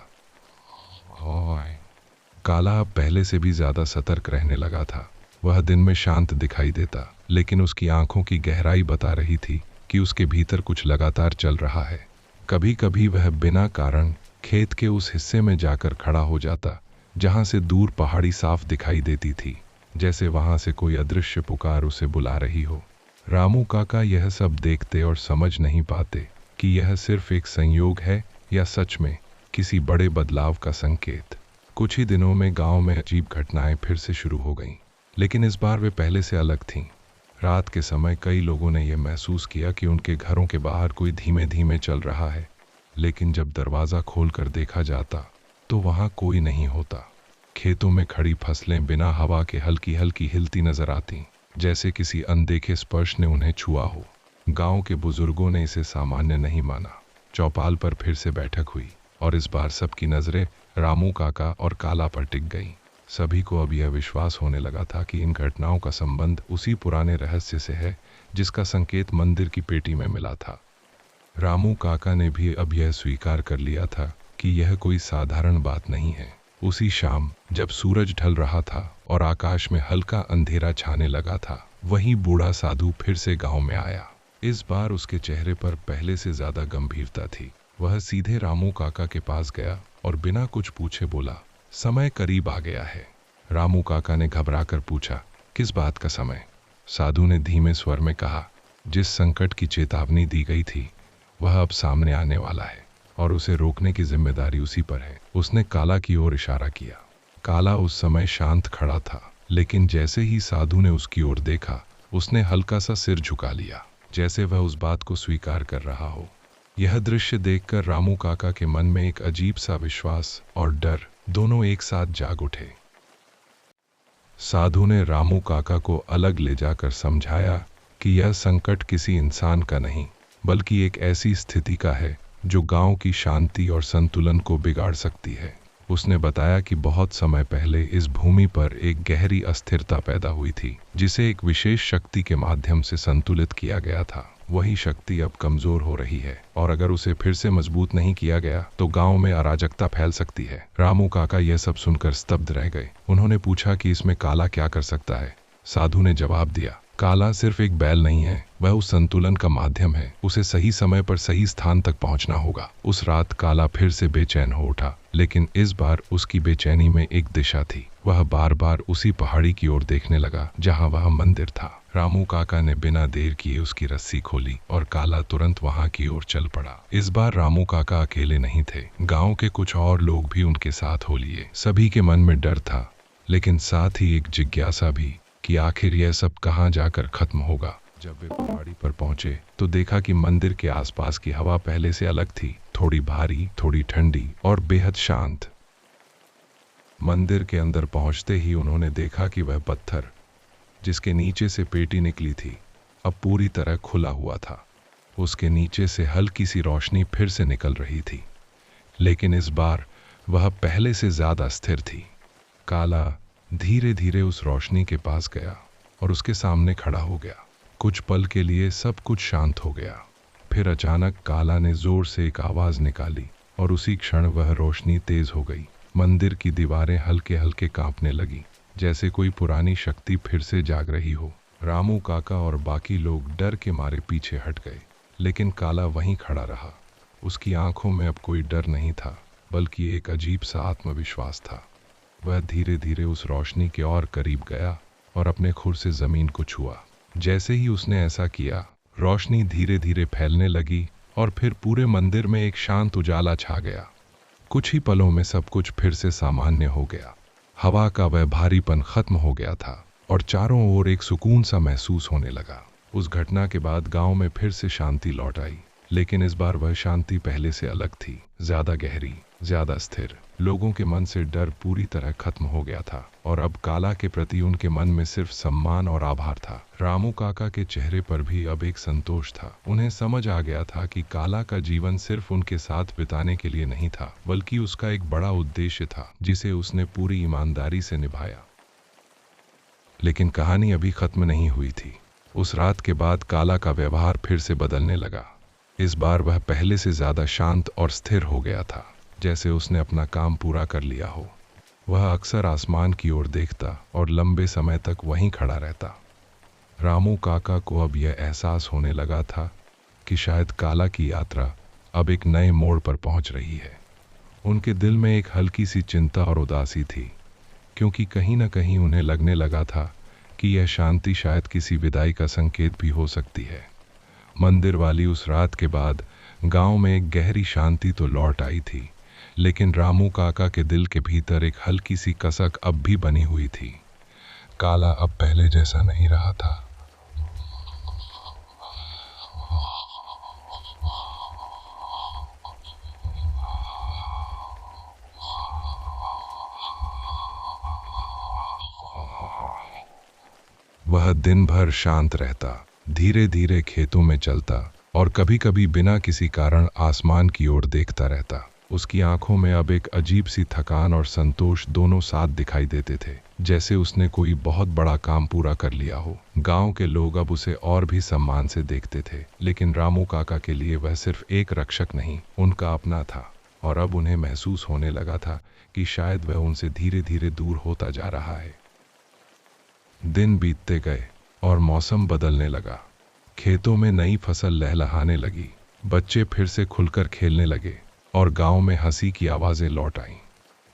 काला अब पहले से भी ज्यादा सतर्क रहने लगा था। वह दिन में शांत दिखाई देता, लेकिन उसकी आंखों की गहराई बता रही थी कि उसके भीतर कुछ लगातार चल रहा है। कभी कभी वह बिना कारण खेत के उस हिस्से में जाकर खड़ा हो जाता जहां से दूर पहाड़ी साफ दिखाई देती थी, जैसे वहां से कोई अदृश्य पुकार उसे बुला रही हो। रामू काका यह सब देखते और समझ नहीं पाते कि यह सिर्फ एक संयोग है या सच में किसी बड़े बदलाव का संकेत। कुछ ही दिनों में गांव में अजीब घटनाएं फिर से शुरू हो गईं, लेकिन इस बार वे पहले से अलग थीं। रात के समय कई लोगों ने यह महसूस किया कि उनके घरों के बाहर कोई धीमे धीमे चल रहा है, लेकिन जब दरवाज़ा खोलकर देखा जाता तो वहां कोई नहीं होता। खेतों में खड़ी फसलें बिना हवा के हल्की हल्की हिलती नजर आती, जैसे किसी अनदेखे स्पर्श ने उन्हें छुआ हो। गांव के बुजुर्गों ने इसे सामान्य नहीं माना। चौपाल पर फिर से बैठक हुई और इस बार सबकी नजरें रामू काका और काला पर टिक गईं। सभी को अब यह विश्वास होने लगा था कि इन घटनाओं का संबंध उसी पुराने रहस्य से है जिसका संकेत मंदिर की पेटी में मिला था। रामू काका ने भी अब यह स्वीकार कर लिया था कि यह कोई साधारण बात नहीं है। उसी शाम जब सूरज ढल रहा था और आकाश में हल्का अंधेरा छाने लगा था, वही बूढ़ा साधु फिर से गांव में आया। इस बार उसके चेहरे पर पहले से ज्यादा गंभीरता थी। वह सीधे रामू काका के पास गया और बिना कुछ पूछे बोला, समय करीब आ गया है। रामू काका ने घबराकर पूछा, किस बात का समय? साधु ने धीमे स्वर में कहा, जिस संकट की चेतावनी दी गई थी वह अब सामने आने वाला है और उसे रोकने की जिम्मेदारी उसी पर है। उसने काला की ओर इशारा किया। काला उस समय शांत खड़ा था, लेकिन जैसे ही साधु ने उसकी ओर देखा, उसने हल्का सा सिर झुका लिया, जैसे वह उस बात को स्वीकार कर रहा हो। यह दृश्य देखकर रामू काका के मन में एक अजीब सा विश्वास और डर दोनों एक साथ जाग उठे। साधु ने रामू काका को अलग ले जाकर समझाया कि यह संकट किसी इंसान का नहीं, बल्कि एक ऐसी स्थिति का है जो गांव की शांति और संतुलन को बिगाड़ सकती है। उसने बताया कि बहुत समय पहले इस भूमि पर एक गहरी अस्थिरता पैदा हुई थी, जिसे एक विशेष शक्ति के माध्यम से संतुलित किया गया था। वही शक्ति अब कमजोर हो रही है और अगर उसे फिर से मजबूत नहीं किया गया तो गांव में अराजकता फैल सकती है। रामू काका यह सब सुनकर स्तब्ध रह गए। उन्होंने पूछा कि इसमें काला क्या कर सकता है? साधु ने जवाब दिया, काला सिर्फ एक बैल नहीं है, वह उस संतुलन का माध्यम है। उसे सही समय पर सही स्थान तक पहुंचना होगा। उस रात काला फिर से बेचैन हो उठा, लेकिन इस बार उसकी बेचैनी में एक दिशा थी। वह बार बार उसी पहाड़ी की ओर देखने लगा जहां वह मंदिर था। रामू काका ने बिना देर किए उसकी रस्सी खोली और काला तुरंत वहां की ओर चल पड़ा। इस बार रामू काका अकेले नहीं थे, गांव के कुछ और लोग भी उनके साथ हो लिए। सभी के मन में डर था, लेकिन साथ ही एक जिज्ञासा भी कि आखिर यह सब कहां जाकर खत्म होगा। जब वे पहाड़ी पर पहुंचे तो देखा कि मंदिर के आसपास की हवा पहले से अलग थी, थोड़ी भारी, थोड़ी ठंडी और बेहद शांत। मंदिर के अंदर पहुंचते ही उन्होंने देखा कि वह पत्थर जिसके नीचे से पेटी निकली थी अब पूरी तरह खुला हुआ था। उसके नीचे से हल्की सी रोशनी फिर से निकल रही थी, लेकिन इस बार वह पहले से ज्यादा स्थिर थी। काला धीरे धीरे उस रोशनी के पास गया और उसके सामने खड़ा हो गया। कुछ पल के लिए सब कुछ शांत हो गया। फिर अचानक काला ने जोर से एक आवाज निकाली और उसी क्षण वह रोशनी तेज हो गई। मंदिर की दीवारें हल्के हल्के कांपने लगी, जैसे कोई पुरानी शक्ति फिर से जाग रही हो। रामू काका और बाकी लोग डर के मारे पीछे हट गए, लेकिन काला वहीं खड़ा रहा। उसकी आंखों में अब कोई डर नहीं था, बल्कि एक अजीब सा आत्मविश्वास था। वह धीरे धीरे उस रोशनी के और करीब गया और अपने खुर से जमीन को छुआ। जैसे ही उसने ऐसा किया, रोशनी धीरे धीरे फैलने लगी और फिर पूरे मंदिर में एक शांत उजाला छा गया। कुछ ही पलों में सब कुछ फिर से सामान्य हो गया। हवा का वह भारीपन खत्म हो गया था और चारों ओर एक सुकून सा महसूस होने लगा। उस घटना के बाद गांव में फिर से शांति लौट आई, लेकिन इस बार वह शांति पहले से अलग थी, ज्यादा गहरी, ज्यादा स्थिर। लोगों के मन से डर पूरी तरह खत्म हो गया था और अब काला के प्रति उनके मन में सिर्फ सम्मान और आभार था। रामू काका के चेहरे पर भी अब एक संतोष था। उन्हें समझ आ गया था कि काला का जीवन सिर्फ उनके साथ बिताने के लिए नहीं था, बल्कि उसका एक बड़ा उद्देश्य था जिसे उसने पूरी ईमानदारी से निभाया। लेकिन कहानी अभी खत्म नहीं हुई थी। उस रात के बाद काला का व्यवहार फिर से बदलने लगा। इस बार वह पहले से ज्यादा शांत और स्थिर हो गया था, जैसे उसने अपना काम पूरा कर लिया हो। वह अक्सर आसमान की ओर देखता और लंबे समय तक वहीं खड़ा रहता। रामू काका को अब यह एहसास होने लगा था कि शायद काला की यात्रा अब एक नए मोड़ पर पहुंच रही है। उनके दिल में एक हल्की सी चिंता और उदासी थी, क्योंकि कहीं न कहीं उन्हें लगने लगा था कि यह शांति शायद किसी विदाई का संकेत भी हो सकती है। मंदिर वाली उस रात के बाद गांव में एक गहरी शांति तो लौट आई थी, लेकिन रामू काका के दिल के भीतर एक हल्की सी कसक अब भी बनी हुई थी। काला अब पहले जैसा नहीं रहा था। वह दिन भर शांत रहता, धीरे धीरे खेतों में चलता और कभी कभी बिना किसी कारण आसमान की ओर देखता रहता। उसकी आंखों में अब एक अजीब सी थकान और संतोष दोनों साथ दिखाई देते थे, जैसे उसने कोई बहुत बड़ा काम पूरा कर लिया हो। गांव के लोग अब उसे और भी सम्मान से देखते थे, लेकिन रामू काका के लिए वह सिर्फ एक रक्षक नहीं, उनका अपना था। और अब उन्हें महसूस होने लगा था कि शायद वह उनसे धीरे धीरे दूर होता जा रहा है। दिन बीतते गए और मौसम बदलने लगा। खेतों में नई फसल लहलहाने लगी, बच्चे फिर से खुलकर खेलने लगे और गांव में हंसी की आवाजें लौट आईं।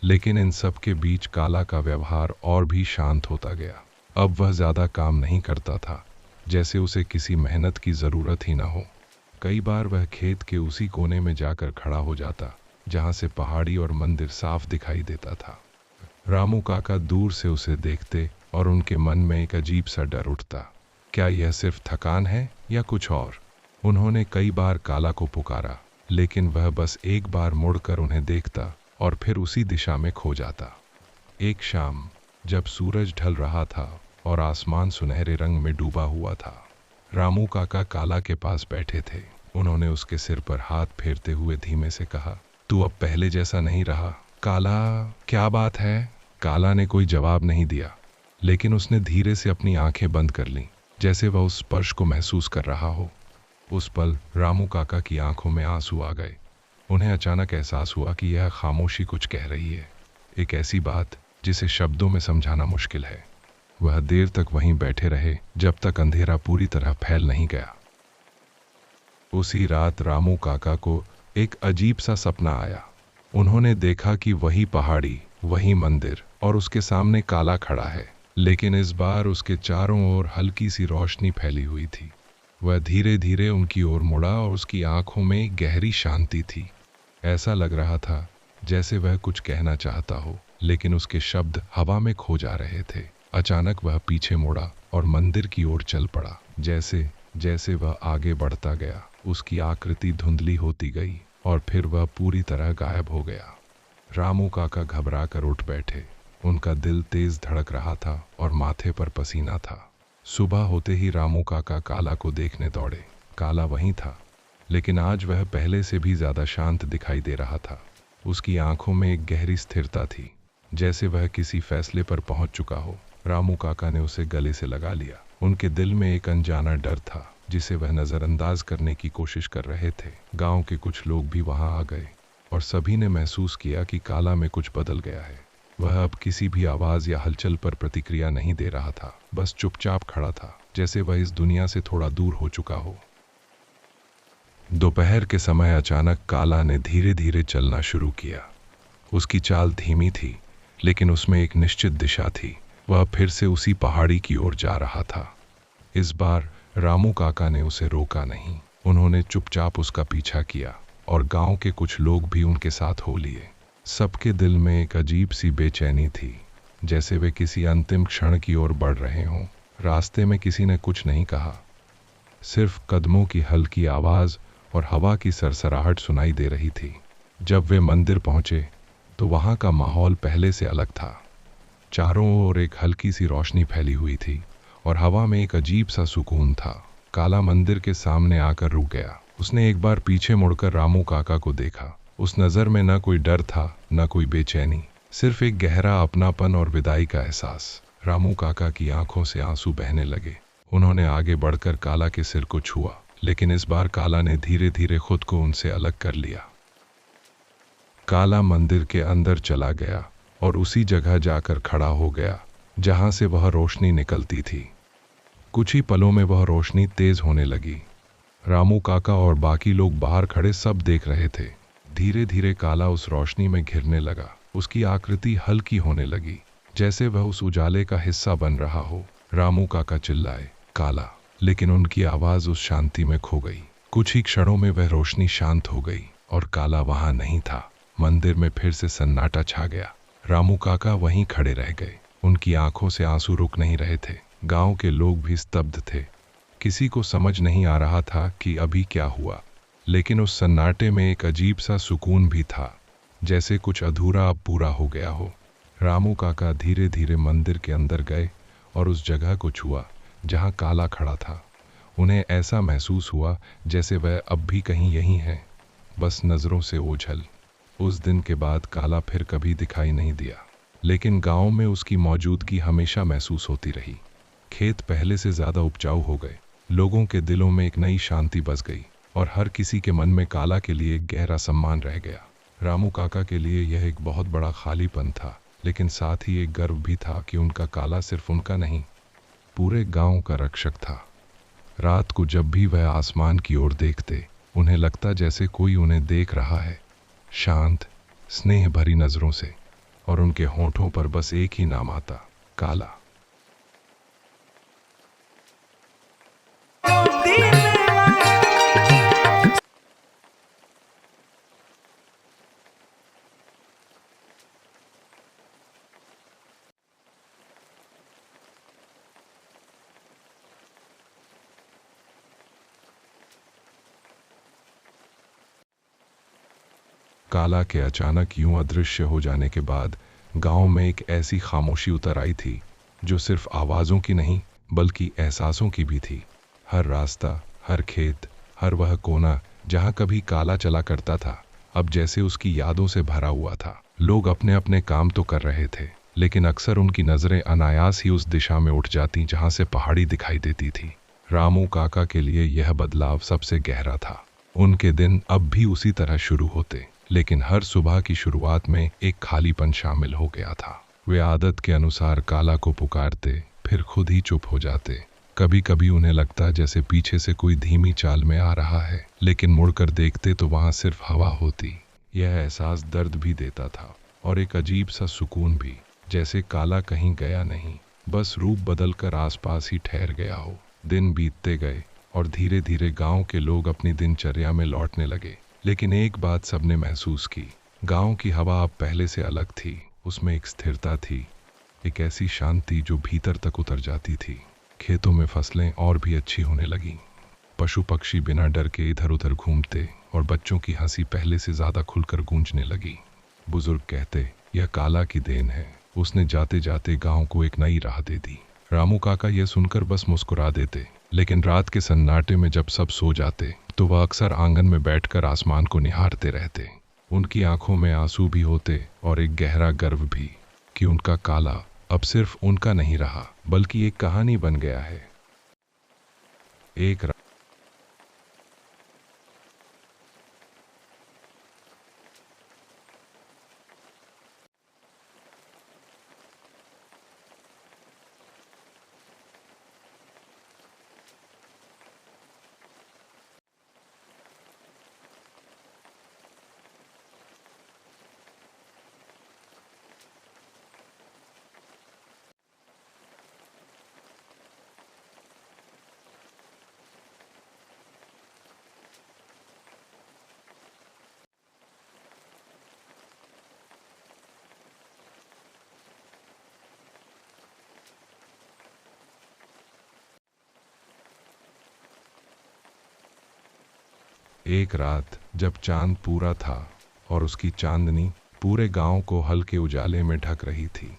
लेकिन इन सब के बीच काला का व्यवहार और भी शांत होता गया। अब वह ज्यादा काम नहीं करता था, जैसे उसे किसी मेहनत की जरूरत ही ना हो। कई बार वह खेत के उसी कोने में जाकर खड़ा हो जाता जहां से पहाड़ी और मंदिर साफ दिखाई देता था। रामू काका दूर से उसे देखते और उनके मन में एक अजीब सा डर उठता। क्या यह सिर्फ थकान है या कुछ और? उन्होंने कई बार काला को पुकारा, लेकिन वह बस एक बार मुड़कर उन्हें देखता और फिर उसी दिशा में खो जाता। एक शाम जब सूरज ढल रहा था और आसमान सुनहरे रंग में डूबा हुआ था, रामू काका काला के पास बैठे थे। उन्होंने उसके सिर पर हाथ फेरते हुए धीमे से कहा, तू अब पहले जैसा नहीं रहा। काला, क्या बात है? काला ने कोई जवाब नहीं दिया, लेकिन उसने धीरे से अपनी आंखें बंद कर लीं, जैसे वह उस स्पर्श को महसूस कर रहा हो। उस पल रामू काका की आंखों में आंसू आ गए। उन्हें अचानक एहसास हुआ कि यह खामोशी कुछ कह रही है, एक ऐसी बात जिसे शब्दों में समझाना मुश्किल है। वह देर तक वहीं बैठे रहे जब तक अंधेरा पूरी तरह फैल नहीं गया। उसी रात रामू काका को एक अजीब सा सपना आया। उन्होंने देखा कि वही पहाड़ी, वही मंदिर और उसके सामने काला खड़ा है, लेकिन इस बार उसके चारों ओर हल्की सी रोशनी फैली हुई थी। वह धीरे धीरे उनकी ओर मुड़ा और उसकी आंखों में गहरी शांति थी। ऐसा लग रहा था जैसे वह कुछ कहना चाहता हो, लेकिन उसके शब्द हवा में खो जा रहे थे। अचानक वह पीछे मुड़ा और मंदिर की ओर चल पड़ा। जैसे जैसे वह आगे बढ़ता गया, उसकी आकृति धुंधली होती गई और फिर वह पूरी तरह गायब हो गया। रामू काका घबरा कर उठ बैठे। उनका दिल तेज धड़क रहा था और माथे पर पसीना था। सुबह होते ही रामू काका काला को देखने दौड़े। काला वहीं था, लेकिन आज वह पहले से भी ज्यादा शांत दिखाई दे रहा था। उसकी आंखों में एक गहरी स्थिरता थी, जैसे वह किसी फैसले पर पहुंच चुका हो। रामू काका ने उसे गले से लगा लिया। उनके दिल में एक अनजाना डर था, जिसे वह नजरअंदाज करने की कोशिश कर रहे थे। गांव के कुछ लोग भी वहां आ गए और सभी ने महसूस किया कि काला में कुछ बदल गया है। वह अब किसी भी आवाज या हलचल पर प्रतिक्रिया नहीं दे रहा था, बस चुपचाप खड़ा था, जैसे वह इस दुनिया से थोड़ा दूर हो चुका हो। दोपहर के समय अचानक काला ने धीरे धीरे चलना शुरू किया। उसकी चाल धीमी थी, लेकिन उसमें एक निश्चित दिशा थी। वह फिर से उसी पहाड़ी की ओर जा रहा था। इस बार रामू काका ने उसे रोका नहीं। उन्होंने चुपचाप उसका पीछा किया और गांव के कुछ लोग भी उनके साथ हो लिए। सबके दिल में एक अजीब सी बेचैनी थी, जैसे वे किसी अंतिम क्षण की ओर बढ़ रहे हों। रास्ते में किसी ने कुछ नहीं कहा, सिर्फ कदमों की हल्की आवाज और हवा की सरसराहट सुनाई दे रही थी। जब वे मंदिर पहुंचे तो वहाँ का माहौल पहले से अलग था। चारों ओर एक हल्की सी रोशनी फैली हुई थी और हवा में एक अजीब सा सुकून था। काला मंदिर के सामने आकर रुक गया। उसने एक बार पीछे मुड़कर रामू काका को देखा। उस नज़र में न कोई डर था, न कोई बेचैनी, सिर्फ एक गहरा अपनापन और विदाई का एहसास। रामू काका की आंखों से आंसू बहने लगे। उन्होंने आगे बढ़कर काला के सिर को छुआ, लेकिन इस बार काला ने धीरे धीरे खुद को उनसे अलग कर लिया। काला मंदिर के अंदर चला गया और उसी जगह जाकर खड़ा हो गया जहां से वह रोशनी निकलती थी। कुछ ही पलों में वह रोशनी तेज होने लगी। रामू काका और बाकी लोग बाहर खड़े सब देख रहे थे। धीरे धीरे काला उस रोशनी में घिरने लगा। उसकी आकृति हल्की होने लगी, जैसे वह उस उजाले का हिस्सा बन रहा हो। रामू काका चिल्लाए, काला, लेकिन उनकी आवाज उस शांति में खो गई। कुछ ही क्षणों में वह रोशनी शांत हो गई और काला वहां नहीं था। मंदिर में फिर से सन्नाटा छा गया। रामू काका वहीं खड़े रह गए। उनकी आंखों से आंसू रुक नहीं रहे थे। गांव के लोग भी स्तब्ध थे। किसी को समझ नहीं आ रहा था कि अभी क्या हुआ, लेकिन उस सन्नाटे में एक अजीब सा सुकून भी था, जैसे कुछ अधूरा अब पूरा हो गया हो। रामू काका धीरे धीरे मंदिर के अंदर गए और उस जगह को छुआ जहां काला खड़ा था। उन्हें ऐसा महसूस हुआ जैसे वह अब भी कहीं यहीं है, बस नजरों से ओझल। उस दिन के बाद काला फिर कभी दिखाई नहीं दिया, लेकिन गांव में उसकी मौजूदगी हमेशा महसूस होती रही। खेत पहले से ज्यादा उपजाऊ हो गए। लोगों के दिलों में एक नई शांति बस गई और हर किसी के मन में काला के लिए एक गहरा सम्मान रह गया। रामू काका के लिए यह एक बहुत बड़ा खालीपन था, लेकिन साथ ही एक गर्व भी था कि उनका काला सिर्फ उनका नहीं, पूरे गांव का रक्षक था। रात को जब भी वह आसमान की ओर देखते, उन्हें लगता जैसे कोई उन्हें देख रहा है, शांत, स्नेह भरी नजरों से, और उनके होंठों पर बस एक ही नाम आता, काला। काला के अचानक यूं अदृश्य हो जाने के बाद गांव में एक ऐसी खामोशी उतर आई थी जो सिर्फ आवाजों की नहीं बल्कि एहसासों की भी थी। हर रास्ता, हर खेत, हर वह कोना जहां कभी काला चला करता था, अब जैसे उसकी यादों से भरा हुआ था। लोग अपने अपने काम तो कर रहे थे, लेकिन अक्सर उनकी नजरें अनायास ही उस दिशा में उठ जाती जहां से पहाड़ी दिखाई देती थी। रामू काका के लिए यह बदलाव सबसे गहरा था। उनके दिन अब भी उसी तरह शुरू होते, लेकिन हर सुबह की शुरुआत में एक खालीपन शामिल हो गया था। वे आदत के अनुसार काला को पुकारते, फिर खुद ही चुप हो जाते। कभी कभी उन्हें लगता जैसे पीछे से कोई धीमी चाल में आ रहा है, लेकिन मुड़कर देखते तो वहां सिर्फ हवा होती। यह एहसास दर्द भी देता था और एक अजीब सा सुकून भी, जैसे काला कहीं गया नहीं, बस रूप बदलकर आसपास ही ठहर गया हो। दिन बीतते गए और धीरे धीरे गांव के लोग अपनी दिनचर्या में लौटने लगे, लेकिन एक बात सबने महसूस की, गांव की हवा अब पहले से अलग थी। उसमें एक स्थिरता थी, एक ऐसी शांति जो भीतर तक उतर जाती थी। खेतों में फसलें और भी अच्छी होने लगीं। पशु पक्षी बिना डर के इधर उधर घूमते और बच्चों की हंसी पहले से ज्यादा खुलकर गूंजने लगी। बुजुर्ग कहते, यह काला की देन है, उसने जाते जाते गांव को एक नई राह दे दी। रामू काका यह सुनकर बस मुस्कुरा देते, लेकिन रात के सन्नाटे में जब सब सो जाते तो वह अक्सर आंगन में बैठकर आसमान को निहारते रहते। उनकी आंखों में आंसू भी होते और एक गहरा गर्व भी कि उनका काला अब सिर्फ उनका नहीं रहा, बल्कि एक कहानी बन गया है। एक एक रात जब चांद पूरा था और उसकी चांदनी पूरे गांव को हल्के उजाले में ढक रही थी।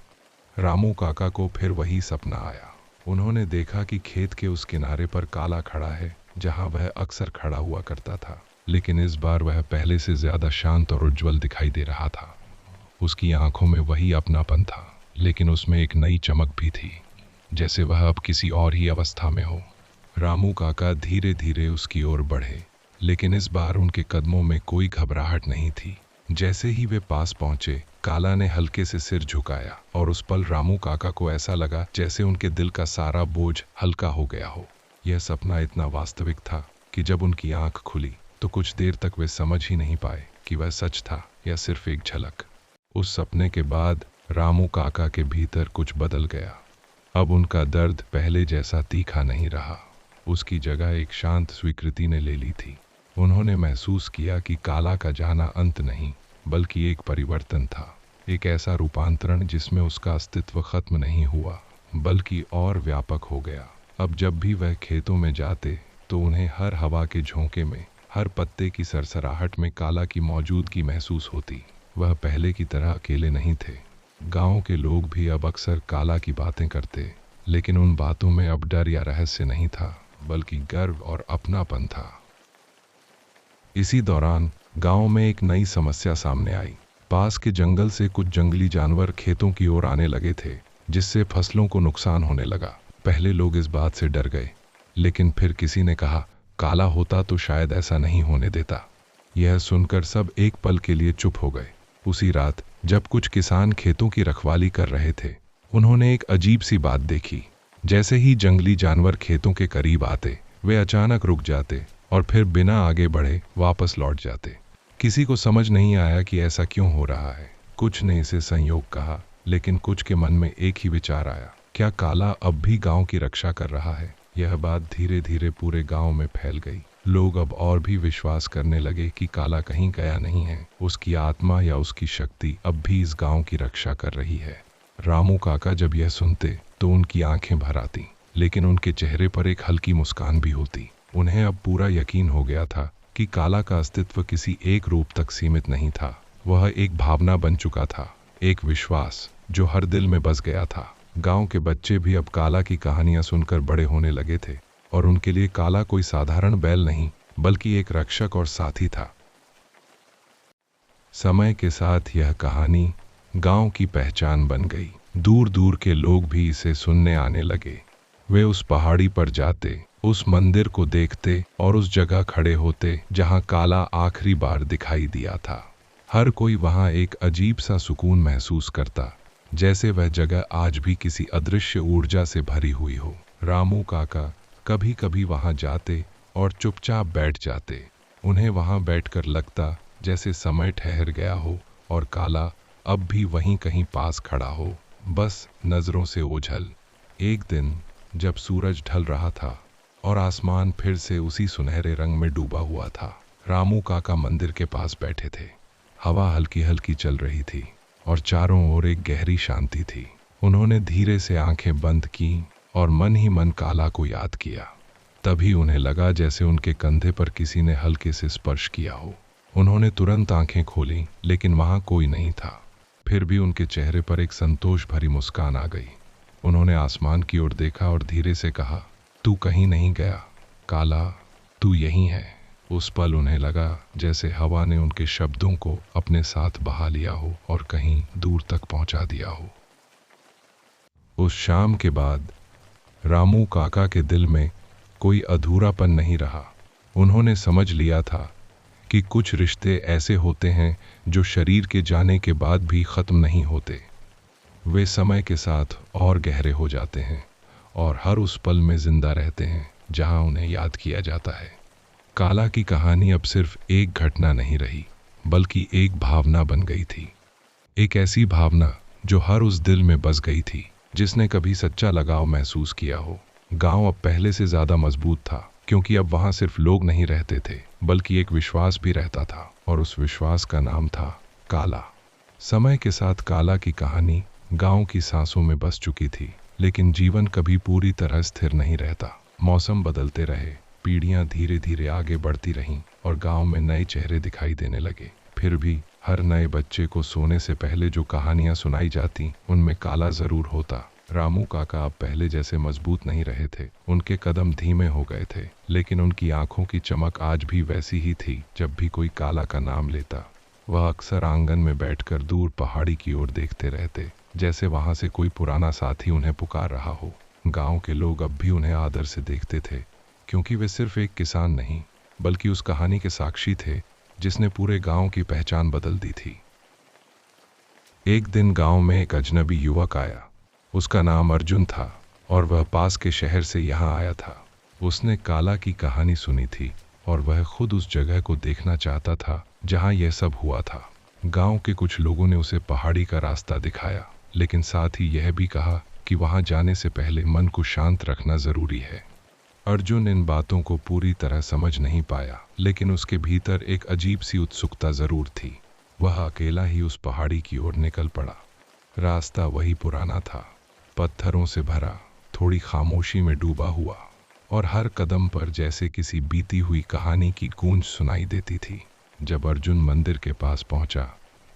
रामू काका को फिर वही सपना आया। उन्होंने देखा कि खेत के उस किनारे पर काला खड़ा है जहां वह अक्सर खड़ा हुआ करता था, लेकिन इस बार वह पहले से ज्यादा शांत और उज्जवल दिखाई दे रहा था। उसकी आंखों में वही अपनापन था, लेकिन उसमें एक नई चमक भी थी, जैसे वह अब किसी और ही अवस्था में हो। रामू काका धीरे धीरे उसकी ओर बढ़े, लेकिन इस बार उनके कदमों में कोई घबराहट नहीं थी। जैसे ही वे पास पहुंचे, काला ने हल्के से सिर झुकाया और उस पल रामू काका को ऐसा लगा जैसे उनके दिल का सारा बोझ हल्का हो गया हो। यह सपना इतना वास्तविक था कि जब उनकी आंख खुली तो कुछ देर तक वे समझ ही नहीं पाए कि वह सच था या सिर्फ एक झलक। उस सपने के बाद रामू काका के भीतर कुछ बदल गया। अब उनका दर्द पहले जैसा तीखा नहीं रहा। उसकी जगह एक शांत स्वीकृति ने ले ली थी। उन्होंने महसूस किया कि काला का जाना अंत नहीं, बल्कि एक परिवर्तन था, एक ऐसा रूपांतरण जिसमें उसका अस्तित्व खत्म नहीं हुआ बल्कि और व्यापक हो गया। अब जब भी वह खेतों में जाते तो उन्हें हर हवा के झोंके में, हर पत्ते की सरसराहट में काला की मौजूदगी महसूस होती। वह पहले की तरह अकेले नहीं थे। गांव के लोग भी अब अक्सर काला की बातें करते, लेकिन उन बातों में अब डर या रहस्य नहीं था, बल्कि गर्व और अपनापन था। इसी दौरान गांव में एक नई समस्या सामने आई। पास के जंगल से कुछ जंगली जानवर खेतों की ओर आने लगे थे, जिससे फसलों को नुकसान होने लगा। पहले लोग इस बात से डर गए, लेकिन फिर किसी ने कहा, काला होता तो शायद ऐसा नहीं होने देता। यह सुनकर सब एक पल के लिए चुप हो गए। उसी रात जब कुछ किसान खेतों की रखवाली कर रहे थे, उन्होंने एक अजीब सी बात देखी। जैसे ही जंगली जानवर खेतों के करीब आते, वे अचानक रुक जाते और फिर बिना आगे बढ़े वापस लौट जाते। किसी को समझ नहीं आया कि ऐसा क्यों हो रहा है। कुछ ने इसे संयोग कहा, लेकिन कुछ के मन में एक ही विचार आया, क्या काला अब भी गांव की रक्षा कर रहा है? यह बात धीरे धीरे पूरे गांव में फैल गई। लोग अब और भी विश्वास करने लगे कि काला कहीं गया नहीं है, उसकी आत्मा या उसकी शक्ति अब भी इस गांव की रक्षा कर रही है। रामू काका जब यह सुनते तो उनकी आंखें भर आती, लेकिन उनके चेहरे पर एक हल्की मुस्कान भी होती। उन्हें अब पूरा यकीन हो गया था कि काला का अस्तित्व किसी एक रूप तक सीमित नहीं था। वह एक भावना बन चुका था, एक विश्वास जो हर दिल में बस गया था। गांव के बच्चे भी अब काला की कहानियां सुनकर बड़े होने लगे थे, और उनके लिए काला कोई साधारण बैल नहीं, बल्कि एक रक्षक और साथी था। समय के साथ यह कहानी गांव की पहचान बन गई। दूर दूर के लोग भी इसे सुनने आने लगे। वे उस पहाड़ी पर जाते, उस मंदिर को देखते और उस जगह खड़े होते जहां काला आखिरी बार दिखाई दिया था। हर कोई वहां एक अजीब सा सुकून महसूस करता, जैसे वह जगह आज भी किसी अदृश्य ऊर्जा से भरी हुई हो। रामू काका कभी कभी वहां जाते और चुपचाप बैठ जाते। उन्हें वहां बैठकर लगता जैसे समय ठहर गया हो और काला अब भी वहीं कहीं पास खड़ा हो, बस नजरों से ओझल। एक दिन जब सूरज ढल रहा था और आसमान फिर से उसी सुनहरे रंग में डूबा हुआ था, रामू काका मंदिर के पास बैठे थे। हवा हल्की हल्की चल रही थी और चारों ओर एक गहरी शांति थी। उन्होंने धीरे से आंखें बंद की और मन ही मन काला को याद किया। तभी उन्हें लगा जैसे उनके कंधे पर किसी ने हल्के से स्पर्श किया हो। उन्होंने तुरंत आंखें खोली, लेकिन वहां कोई नहीं था। फिर भी उनके चेहरे पर एक संतोष भरी मुस्कान आ गई। उन्होंने आसमान की ओर देखा और धीरे से कहा, तू कहीं नहीं गया काला, तू यहीं है। उस पल उन्हें लगा जैसे हवा ने उनके शब्दों को अपने साथ बहा लिया हो और कहीं दूर तक पहुंचा दिया हो। उस शाम के बाद रामू काका के दिल में कोई अधूरापन नहीं रहा। उन्होंने समझ लिया था कि कुछ रिश्ते ऐसे होते हैं जो शरीर के जाने के बाद भी खत्म नहीं होते। वे समय के साथ और गहरे हो जाते हैं और हर उस पल में जिंदा रहते हैं जहां उन्हें याद किया जाता है। काला की कहानी अब सिर्फ एक घटना नहीं रही, बल्कि एक भावना बन गई थी। एक ऐसी भावना जो हर उस दिल में बस गई थी जिसने कभी सच्चा लगाव महसूस किया हो। गांव अब पहले से ज्यादा मजबूत था, क्योंकि अब वहां सिर्फ लोग नहीं रहते थे, बल्कि एक विश्वास भी रहता था, और उस विश्वास का नाम था काला। समय के साथ काला की कहानी गांव की सांसों में बस चुकी थी, लेकिन जीवन कभी पूरी तरह स्थिर नहीं रहता। मौसम बदलते रहे, पीढ़ियां धीरे धीरे आगे बढ़ती रहीं और गांव में नए चेहरे दिखाई देने लगे। फिर भी हर नए बच्चे को सोने से पहले जो कहानियां सुनाई जाती उनमें काला जरूर होता। रामू काका अब पहले जैसे मजबूत नहीं रहे थे, उनके कदम धीमे हो गए थे, लेकिन उनकी आंखों की चमक आज भी वैसी ही थी। जब भी कोई काला का नाम लेता, वह अक्सर आंगन में बैठकर दूर पहाड़ी की ओर देखते रहते, जैसे वहां से कोई पुराना साथी उन्हें पुकार रहा हो। गांव के लोग अब भी उन्हें आदर से देखते थे, क्योंकि वे सिर्फ एक किसान नहीं, बल्कि उस कहानी के साक्षी थे जिसने पूरे गांव की पहचान बदल दी थी। एक दिन गांव में एक अजनबी युवक आया। उसका नाम अर्जुन था और वह पास के शहर से यहाँ आया था। उसने काला की कहानी सुनी थी और वह खुद उस जगह को देखना चाहता था जहाँ यह सब हुआ था। गांव के कुछ लोगों ने उसे पहाड़ी का रास्ता दिखाया, लेकिन साथ ही यह भी कहा कि वहां जाने से पहले मन को शांत रखना जरूरी है। अर्जुन इन बातों को पूरी तरह समझ नहीं पाया, लेकिन उसके भीतर एक अजीब सी उत्सुकता जरूर थी। वह अकेला ही उस पहाड़ी की ओर निकल पड़ा। रास्ता वही पुराना था, पत्थरों से भरा, थोड़ी खामोशी में डूबा हुआ, और हर कदम पर जैसे किसी बीती हुई कहानी की गूंज सुनाई देती थी। जब अर्जुन मंदिर के पास पहुंचा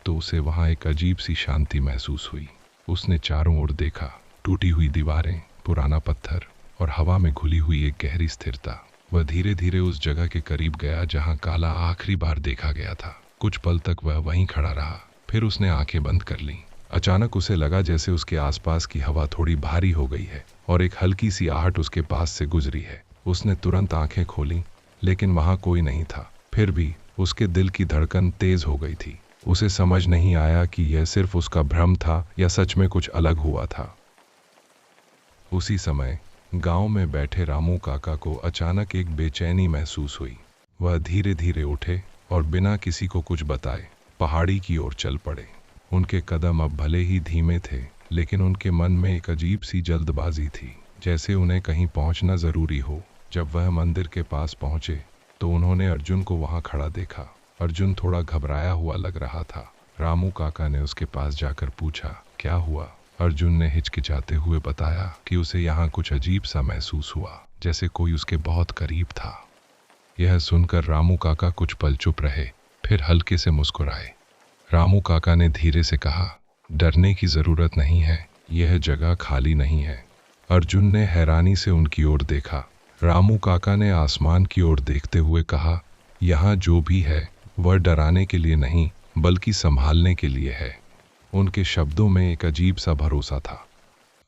तो उसे वहां एक अजीब सी शांति महसूस हुई। उसने चारों ओर देखा, टूटी हुई दीवारें, पुराना पत्थर और हवा में घुली हुई एक गहरी स्थिरता। वह धीरे धीरे उस जगह के करीब गया जहां काला आखिरी बार देखा गया था। कुछ पल तक वह वहीं खड़ा रहा, फिर उसने आंखें बंद कर लीं। अचानक उसे लगा जैसे उसके आसपास की हवा थोड़ी भारी हो गई है और एक हल्की सी आहट उसके पास से गुजरी है। उसने तुरंत आंखें खोलीं, लेकिन वहां कोई नहीं था। फिर भी उसके दिल की धड़कन तेज हो गई थी। उसे समझ नहीं आया कि यह सिर्फ उसका भ्रम था या सच में कुछ अलग हुआ था। उसी समय गांव में बैठे रामू काका को अचानक एक बेचैनी महसूस हुई। वह धीरे धीरे उठे और बिना किसी को कुछ बताए पहाड़ी की ओर चल पड़े। उनके कदम अब भले ही धीमे थे, लेकिन उनके मन में एक अजीब सी जल्दबाजी थी, जैसे उन्हें कहीं पहुंचना जरूरी हो। जब वह मंदिर के पास पहुंचे तो उन्होंने अर्जुन को वहां खड़ा देखा। अर्जुन थोड़ा घबराया हुआ लग रहा था। रामू काका ने उसके पास जाकर पूछा, क्या हुआ? अर्जुन ने हिचकिचाते हुए बताया कि उसे यहाँ कुछ अजीब सा महसूस हुआ, जैसे कोई उसके बहुत करीब था। यह सुनकर रामू काका कुछ पल चुप रहे, फिर हल्के से मुस्कुराए। रामू काका ने धीरे से कहा, डरने की जरूरत नहीं है, यह जगह खाली नहीं है। अर्जुन ने हैरानी से उनकी ओर देखा। रामू काका ने आसमान की ओर देखते हुए कहा, यहाँ जो भी है वह डराने के लिए नहीं, बल्कि संभालने के लिए है। उनके शब्दों में एक अजीब सा भरोसा था।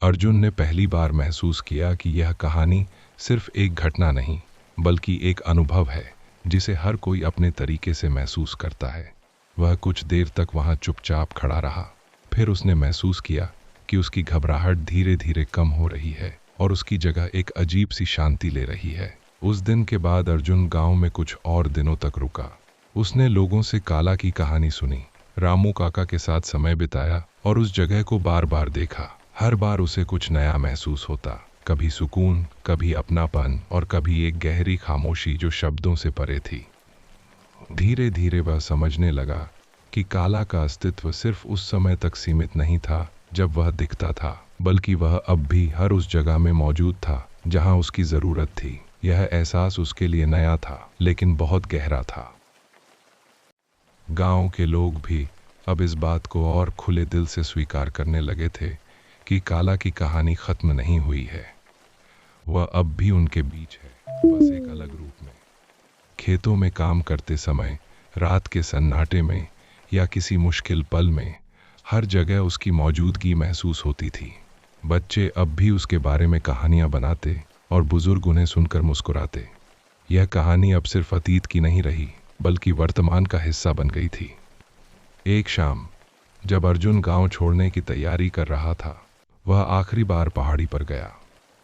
अर्जुन ने पहली बार महसूस किया कि यह कहानी सिर्फ एक घटना नहीं, बल्कि एक अनुभव है जिसे हर कोई अपने तरीके से महसूस करता है। वह कुछ देर तक वहां चुपचाप खड़ा रहा, फिर उसने महसूस किया कि उसकी घबराहट धीरे धीरे कम हो रही है और उसकी जगह एक अजीब सी शांति ले रही है। उस दिन के बाद अर्जुन गांव में कुछ और दिनों तक रुका। उसने लोगों से काला की कहानी सुनी, रामू काका के साथ समय बिताया और उस जगह को बार बार देखा। हर बार उसे कुछ नया महसूस होता, कभी सुकून, कभी अपनापन और कभी एक गहरी खामोशी जो शब्दों से परे थी। धीरे धीरे वह समझने लगा कि काला का अस्तित्व सिर्फ उस समय तक सीमित नहीं था जब वह दिखता था, बल्कि वह अब भी हर उस जगह में मौजूद था जहां उसकी जरूरत थी। यह एहसास उसके लिए नया था, लेकिन बहुत गहरा था। गांव के लोग भी अब इस बात को और खुले दिल से स्वीकार करने लगे थे कि काला की कहानी खत्म नहीं हुई है। वह अब भी उनके बीच है, बस एक अलग रूप में। खेतों में काम करते समय, रात के सन्नाटे में या किसी मुश्किल पल में, हर जगह उसकी मौजूदगी महसूस होती थी। बच्चे अब भी उसके बारे में कहानियां बनाते और बुजुर्ग उन्हें सुनकर मुस्कुराते। यह कहानी अब सिर्फ अतीत की नहीं रही, बल्कि वर्तमान का हिस्सा बन गई थी। एक शाम जब अर्जुन गांव छोड़ने की तैयारी कर रहा था, वह आखिरी बार पहाड़ी पर गया।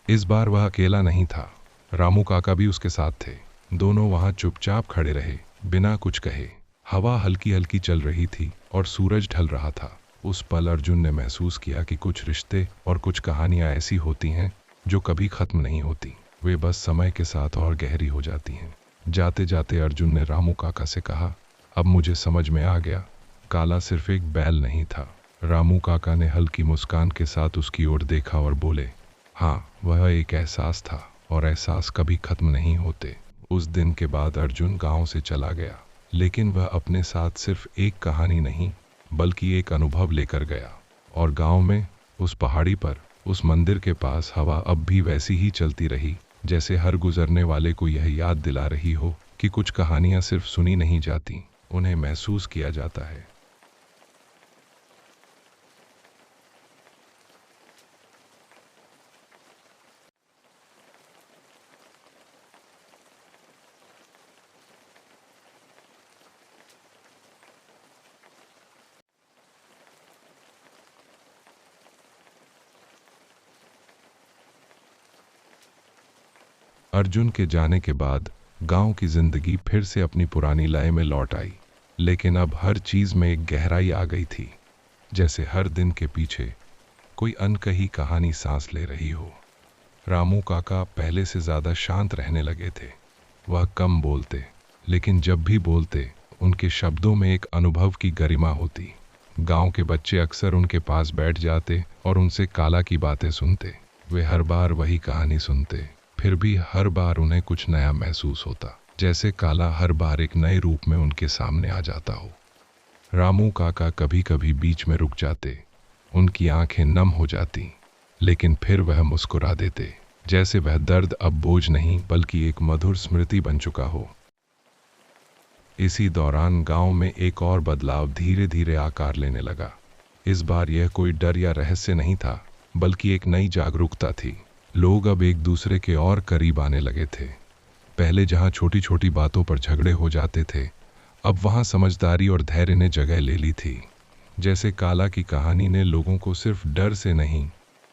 इस बार वह अकेला नहीं था, रामू काका भी उसके साथ थे। दोनों वहां चुपचाप खड़े रहे, बिना कुछ कहे। हवा हल्की हल्की चल रही थी और सूरज ढल रहा था। उस पल अर्जुन ने महसूस किया कि कुछ रिश्ते और कुछ कहानियां ऐसी होती हैं जो कभी खत्म नहीं होती, वे बस समय के साथ और गहरी हो जाती हैं। जाते जाते अर्जुन ने रामू काका से कहा, अब मुझे समझ में आ गया, काला सिर्फ एक बैल नहीं था। रामू काका ने हल्की मुस्कान के साथ उसकी ओर देखा और बोले, हाँ, वह एक एहसास था और एहसास कभी खत्म नहीं होते। उस दिन के बाद अर्जुन गांव से चला गया। लेकिन वह अपने साथ सिर्फ एक कहानी नहीं बल्कि एक अनुभव लेकर गया। और गांव में, उस पहाड़ी पर, उस मंदिर के पास हवा अब भी वैसी ही चलती रही, जैसे हर गुजरने वाले को यह याद दिला रही हो कि कुछ कहानियां सिर्फ सुनी नहीं जाती, उन्हें महसूस किया जाता है। अर्जुन के जाने के बाद गांव की जिंदगी फिर से अपनी पुरानी लय में लौट आई, लेकिन अब हर चीज में एक गहराई आ गई थी, जैसे हर दिन के पीछे कोई अनकही कहानी सांस ले रही हो। रामू काका पहले से ज्यादा शांत रहने लगे थे। वह कम बोलते, लेकिन जब भी बोलते उनके शब्दों में एक अनुभव की गरिमा होती। गांव के बच्चे अक्सर उनके पास बैठ जाते और उनसे काला की बातें सुनते। वे हर बार वही कहानी सुनते, फिर भी हर बार उन्हें कुछ नया महसूस होता, जैसे काला हर बार एक नए रूप में उनके सामने आ जाता हो। रामू काका कभी कभी बीच में रुक जाते, उनकी आंखें नम हो जाती, लेकिन फिर वह मुस्कुरा देते, जैसे वह दर्द अब बोझ नहीं बल्कि एक मधुर स्मृति बन चुका हो। इसी दौरान गांव में एक और बदलाव धीरे धीरे आकार लेने लगा। इस बार यह कोई डर या रहस्य नहीं था, बल्कि एक नई जागरूकता थी। लोग अब एक दूसरे के और करीब आने लगे थे। पहले जहां छोटी छोटी बातों पर झगड़े हो जाते थे, अब वहां समझदारी और धैर्य ने जगह ले ली थी। जैसे काला की कहानी ने लोगों को सिर्फ डर से नहीं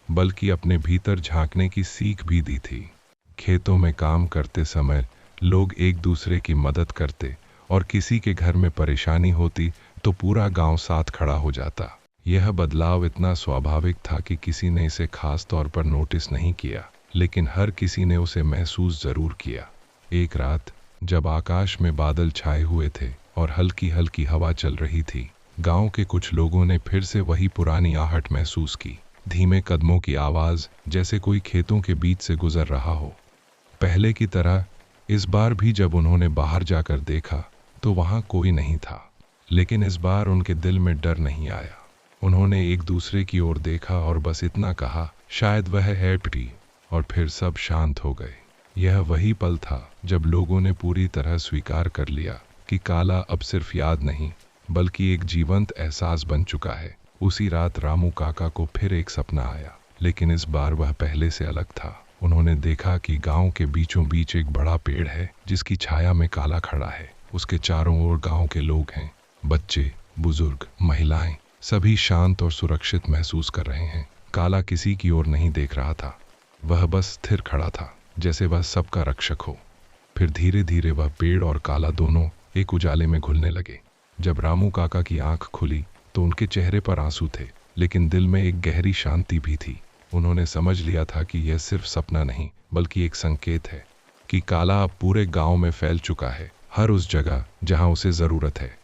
बल्कि अपने भीतर झांकने की सीख भी दी थी। खेतों में काम करते समय लोग एक दूसरे की मदद करते और किसी के घर में परेशानी होती तो पूरा गांव साथ खड़ा हो जाता। यह बदलाव इतना स्वाभाविक था कि किसी ने इसे खास तौर पर नोटिस नहीं किया, लेकिन हर किसी ने उसे महसूस जरूर किया। एक रात जब आकाश में बादल छाए हुए थे और हल्की हल्की हवा चल रही थी, गांव के कुछ लोगों ने फिर से वही पुरानी आहट महसूस की। धीमे कदमों की आवाज, जैसे कोई खेतों के बीच से गुजर रहा हो। पहले की तरह इस बार भी जब उन्होंने बाहर जाकर देखा तो वहां कोई नहीं था, लेकिन इस बार उनके दिल में डर नहीं आया। उन्होंने एक दूसरे की ओर देखा और बस इतना कहा, शायद वह है पिटी, और फिर सब शांत हो गए। यह वही पल था जब लोगों ने पूरी तरह स्वीकार कर लिया कि काला अब सिर्फ याद नहीं बल्कि एक जीवंत एहसास बन चुका है। उसी रात रामू काका को फिर एक सपना आया, लेकिन इस बार वह पहले से अलग था। उन्होंने देखा कि गांव के बीचों बीच एक बड़ा पेड़ है जिसकी छाया में काला खड़ा है। उसके चारों ओर गांव के लोग हैं, बच्चे, बुजुर्ग, महिलाएं, सभी शांत और सुरक्षित महसूस कर रहे हैं। काला किसी की ओर नहीं देख रहा था, वह बस स्थिर खड़ा था, जैसे वह सबका रक्षक हो। फिर धीरे धीरे वह पेड़ और काला दोनों एक उजाले में घुलने लगे। जब रामू काका की आंख खुली तो उनके चेहरे पर आंसू थे, लेकिन दिल में एक गहरी शांति भी थी। उन्होंने समझ लिया था कि यह सिर्फ सपना नहीं बल्कि एक संकेत है कि काला अब पूरे गांव में फैल चुका है, हर उस जगह जहां उसे जरूरत है।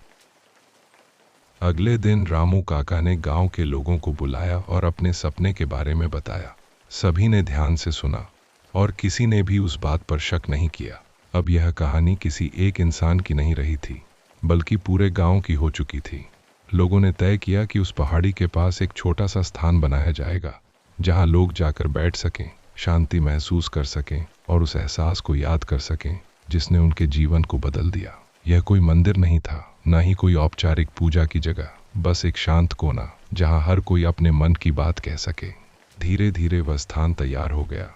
अगले दिन रामू काका ने गांव के लोगों को बुलाया और अपने सपने के बारे में बताया। सभी ने ध्यान से सुना और किसी ने भी उस बात पर शक नहीं किया। अब यह कहानी किसी एक इंसान की नहीं रही थी बल्कि पूरे गांव की हो चुकी थी। लोगों ने तय किया कि उस पहाड़ी के पास एक छोटा सा स्थान बनाया जाएगा जहां लोग जाकर बैठ सकें, शांति महसूस कर सकें और उस एहसास को याद कर सकें जिसने उनके जीवन को बदल दिया। यह कोई मंदिर नहीं था, न ही कोई औपचारिक पूजा की जगह, बस एक शांत कोना जहां हर कोई अपने मन की बात कह सके। धीरे धीरे वह स्थान तैयार हो गया।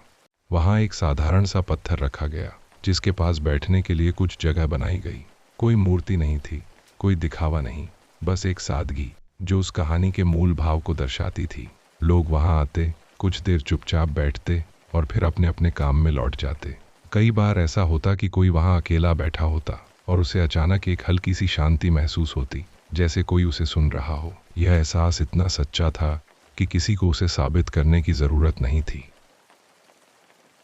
वहां एक साधारण सा पत्थर रखा गया जिसके पास बैठने के लिए कुछ जगह बनाई गई। कोई मूर्ति नहीं थी, कोई दिखावा नहीं, बस एक सादगी जो उस कहानी के मूल भाव को दर्शाती थी। लोग वहां आते, कुछ देर चुपचाप बैठते और फिर अपने अपने काम में लौट जाते। कई बार ऐसा होता कि कोई वहां अकेला बैठा होता और उसे अचानक एक हल्की सी शांति महसूस होती, जैसे कोई उसे सुन रहा हो। यह एहसास इतना सच्चा था कि किसी को उसे साबित करने की जरूरत नहीं थी।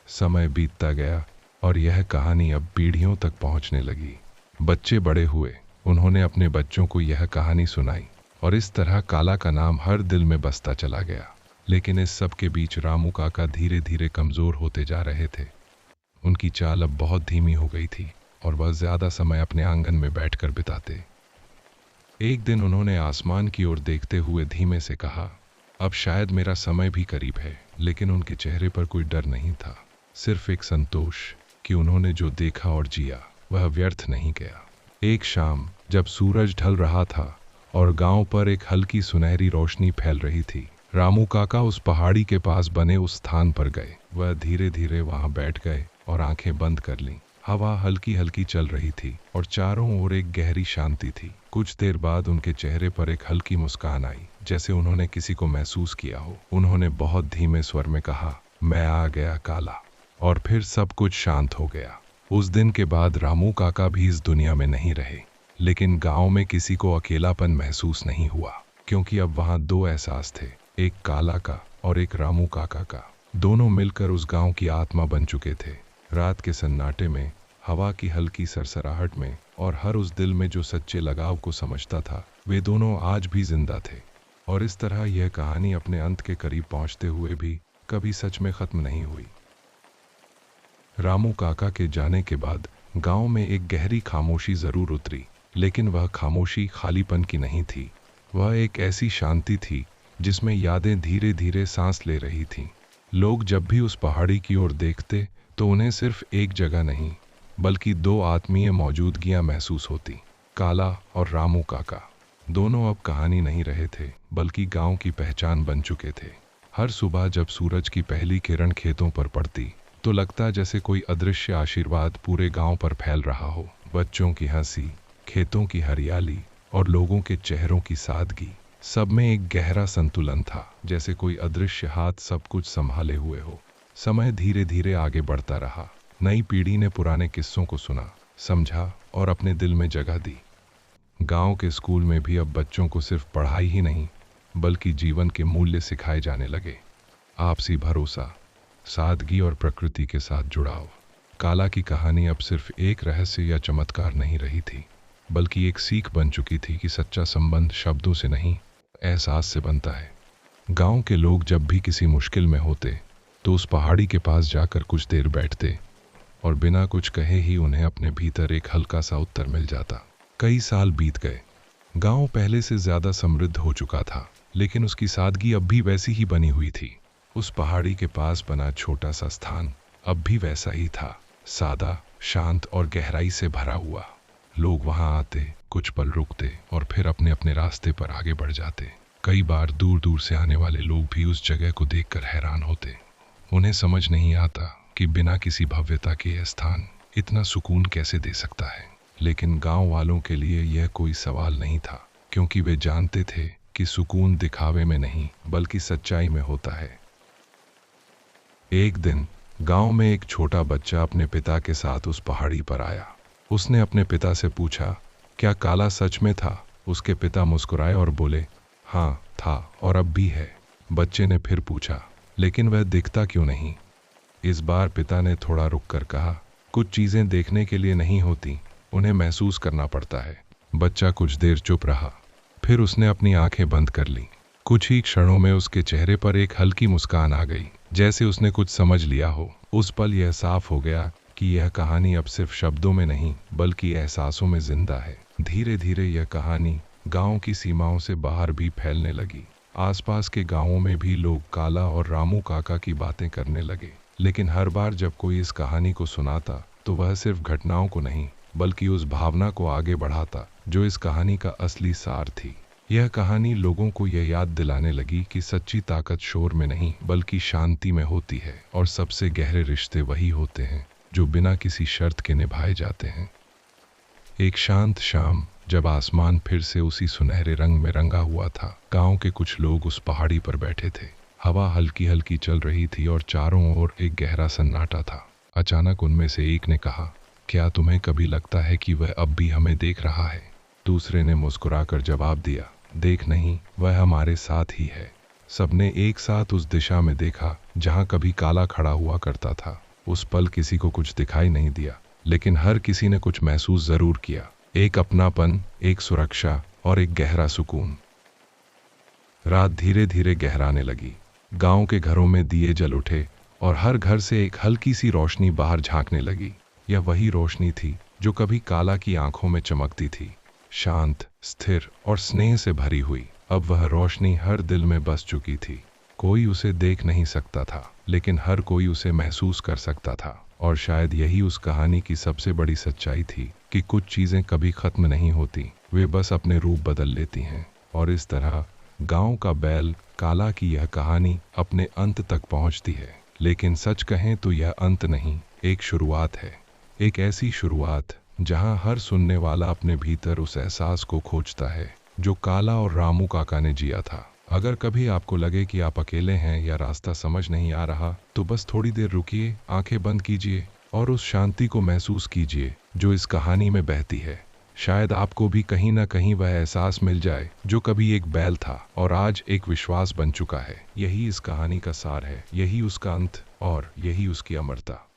समय बीतता गया और यह कहानी अब पीढ़ियों तक पहुंचने लगी। बच्चे बड़े हुए, उन्होंने अपने बच्चों को यह कहानी सुनाई और इस तरह काला का नाम हर दिल में बसता चला गया। लेकिन इस सब के बीच रामू काका धीरे धीरे कमजोर होते जा रहे थे। उनकी चाल अब बहुत धीमी हो गई थी। और वह ज्यादा समय अपने आंगन में बैठकर बिताते। एक दिन उन्होंने आसमान की ओर देखते हुए धीमे से कहा, अब शायद मेरा समय भी करीब है। लेकिन उनके चेहरे पर कोई डर नहीं था, सिर्फ एक संतोष कि उन्होंने जो देखा और जिया वह व्यर्थ नहीं गया। एक शाम जब सूरज ढल रहा था और गांव पर एक हल्की सुनहरी रोशनी फैल रही थी, रामू काका उस पहाड़ी के पास बने उस स्थान पर गए। वह धीरे धीरे वहां बैठ गए और आंखें बंद कर लीं। हवा हल्की हल्की चल रही थी और चारों ओर एक गहरी शांति थी। कुछ देर बाद उनके चेहरे पर एक हल्की मुस्कान आई, जैसे उन्होंने किसी को महसूस किया हो। उन्होंने बहुत धीमे स्वर में कहा, मैं आ गया काला। और फिर सब कुछ शांत हो गया। उस दिन के बाद रामू काका भी इस दुनिया में नहीं रहे, लेकिन गांव में किसी को अकेलापन महसूस नहीं हुआ, क्योंकि अब वहां दो एहसास थे, एक काला का और एक रामू काका का। दोनों मिलकर उस गांव की आत्मा बन चुके थे। रात के सन्नाटे में, हवा की हल्की सरसराहट में और हर उस दिल में जो सच्चे लगाव को समझता था, वे दोनों आज भी जिंदा थे। और इस तरह यह कहानी अपने अंत के करीब पहुंचते हुए भी कभी सच में खत्म नहीं हुई। रामू काका के जाने के बाद गांव में एक गहरी खामोशी जरूर उतरी, लेकिन वह खामोशी खालीपन की नहीं थी। वह एक ऐसी शांति थी जिसमें यादें धीरे धीरे सांस ले रही थीं। लोग जब भी उस पहाड़ी की ओर देखते तो उन्हें सिर्फ एक जगह नहीं, बल्कि दो आत्मीय मौजूदगियां महसूस होती। काला और रामू काका दोनों अब कहानी नहीं रहे थे, बल्कि गांव की पहचान बन चुके थे। हर सुबह जब सूरज की पहली किरण खेतों पर पड़ती तो लगता जैसे कोई अदृश्य आशीर्वाद पूरे गांव पर फैल रहा हो। बच्चों की हंसी, खेतों की हरियाली और लोगों के चेहरों की सादगी, सब में एक गहरा संतुलन था, जैसे कोई अदृश्य हाथ सब कुछ संभाले हुए हो। समय धीरे धीरे आगे बढ़ता रहा। नई पीढ़ी ने पुराने किस्सों को सुना, समझा और अपने दिल में जगह दी। गांव के स्कूल में भी अब बच्चों को सिर्फ पढ़ाई ही नहीं, बल्कि जीवन के मूल्य सिखाए जाने लगे। आपसी भरोसा, सादगी और प्रकृति के साथ जुड़ाव। काला की कहानी अब सिर्फ एक रहस्य या चमत्कार नहीं रही थी, बल्कि एक सीख बन चुकी थी कि सच्चा संबंध शब्दों से नहीं, एहसास से बनता है। गांव के लोग जब भी किसी मुश्किल में होते तो उस पहाड़ी के पास जाकर कुछ देर बैठते और बिना कुछ कहे ही उन्हें अपने भीतर एक हल्का सा उत्तर मिल जाता। कई साल बीत गए। गांव पहले से ज्यादा समृद्ध हो चुका था, लेकिन उसकी सादगी अब भी वैसी ही बनी हुई थी। उस पहाड़ी के पास बना छोटा सा स्थान अब भी वैसा ही था, सादा, शांत और गहराई से भरा हुआ। लोग वहां आते, कुछ पल रुकते और फिर अपने अपने रास्ते पर आगे बढ़ जाते। कई बार दूर दूर से आने वाले लोग भी उस जगह को देखकर हैरान होते। उन्हें समझ नहीं आता कि बिना किसी भव्यता के यह स्थान इतना सुकून कैसे दे सकता है। लेकिन गांव वालों के लिए यह कोई सवाल नहीं था, क्योंकि वे जानते थे कि सुकून दिखावे में नहीं, बल्कि सच्चाई में होता है। एक दिन गांव में एक छोटा बच्चा अपने पिता के साथ उस पहाड़ी पर आया। उसने अपने पिता से पूछा, क्या काला सच में था? उसके पिता मुस्कुराए और बोले, हाँ था और अब भी है। बच्चे ने फिर पूछा, लेकिन वह दिखता क्यों नहीं? इस बार पिता ने थोड़ा रुककर कहा, कुछ चीजें देखने के लिए नहीं होती, उन्हें महसूस करना पड़ता है। बच्चा कुछ देर चुप रहा, फिर उसने अपनी आंखें बंद कर ली। कुछ ही क्षणों में उसके चेहरे पर एक हल्की मुस्कान आ गई, जैसे उसने कुछ समझ लिया हो। उस पल यह साफ हो गया कि यह कहानी अब सिर्फ शब्दों में नहीं, बल्कि एहसासों में जिंदा है। धीरे धीरे यह कहानी गांव की सीमाओं से बाहर भी फैलने लगी। आसपास के गांवों में भी लोग काला और रामू काका की बातें करने लगे। लेकिन हर बार जब कोई इस कहानी को सुनाता तो वह सिर्फ घटनाओं को नहीं, बल्कि उस भावना को आगे बढ़ाता जो इस कहानी का असली सार थी। यह कहानी लोगों को यह याद दिलाने लगी कि सच्ची ताकत शोर में नहीं, बल्कि शांति में होती है, और सबसे गहरे रिश्ते वही होते हैं जो बिना किसी शर्त के निभाए जाते हैं। एक शांत शाम, जब आसमान फिर से उसी सुनहरे रंग में रंगा हुआ था, गांव के कुछ लोग उस पहाड़ी पर बैठे थे। हवा हल्की हल्की चल रही थी और चारों ओर एक गहरा सन्नाटा था। अचानक उनमें से एक ने कहा, क्या तुम्हें कभी लगता है कि वह अब भी हमें देख रहा है? दूसरे ने मुस्कुराकर जवाब दिया, देख नहीं, वह हमारे साथ ही है। सबने एक साथ उस दिशा में देखा जहां कभी काला खड़ा हुआ करता था। उस पल किसी को कुछ दिखाई नहीं दिया, लेकिन हर किसी ने कुछ महसूस जरूर किया, एक अपनापन, एक सुरक्षा और एक गहरा सुकून। रात धीरे धीरे गहराने लगी। गांव के घरों में दिए जल उठे और हर घर से एक हल्की सी रोशनी बाहर झांकने लगी। यह वही रोशनी थी जो कभी काला की आंखों में चमकती थी, शांत, स्थिर और स्नेह से भरी हुई, अब वह रोशनी हर दिल में बस चुकी थी। कोई उसे देख नहीं सकता था, लेकिन हर कोई उसे महसूस कर सकता था। और शायद यही उस कहानी की सबसे बड़ी सच्चाई थी कि कुछ चीजें कभी खत्म नहीं होती, वे बस अपने रूप बदल लेती हैं। और इस तरह गांव का बैल काला की यह कहानी अपने अंत तक पहुंचती है। लेकिन सच कहें तो यह अंत नहीं, एक शुरुआत है। एक ऐसी शुरुआत जहां हर सुनने वाला अपने भीतर उस एहसास को खोजता है जो काला और रामू काका ने जिया था। अगर कभी आपको लगे कि आप अकेले हैं या रास्ता समझ नहीं आ रहा, तो बस थोड़ी देर रुकिए, आंखें बंद कीजिए और उस शांति को महसूस कीजिए जो इस कहानी में बहती है। शायद आपको भी कहीं ना कहीं वह एहसास मिल जाए जो कभी एक बैल था और आज एक विश्वास बन चुका है। यही इस कहानी का सार है, यही उसका अंत और यही उसकी अमरता।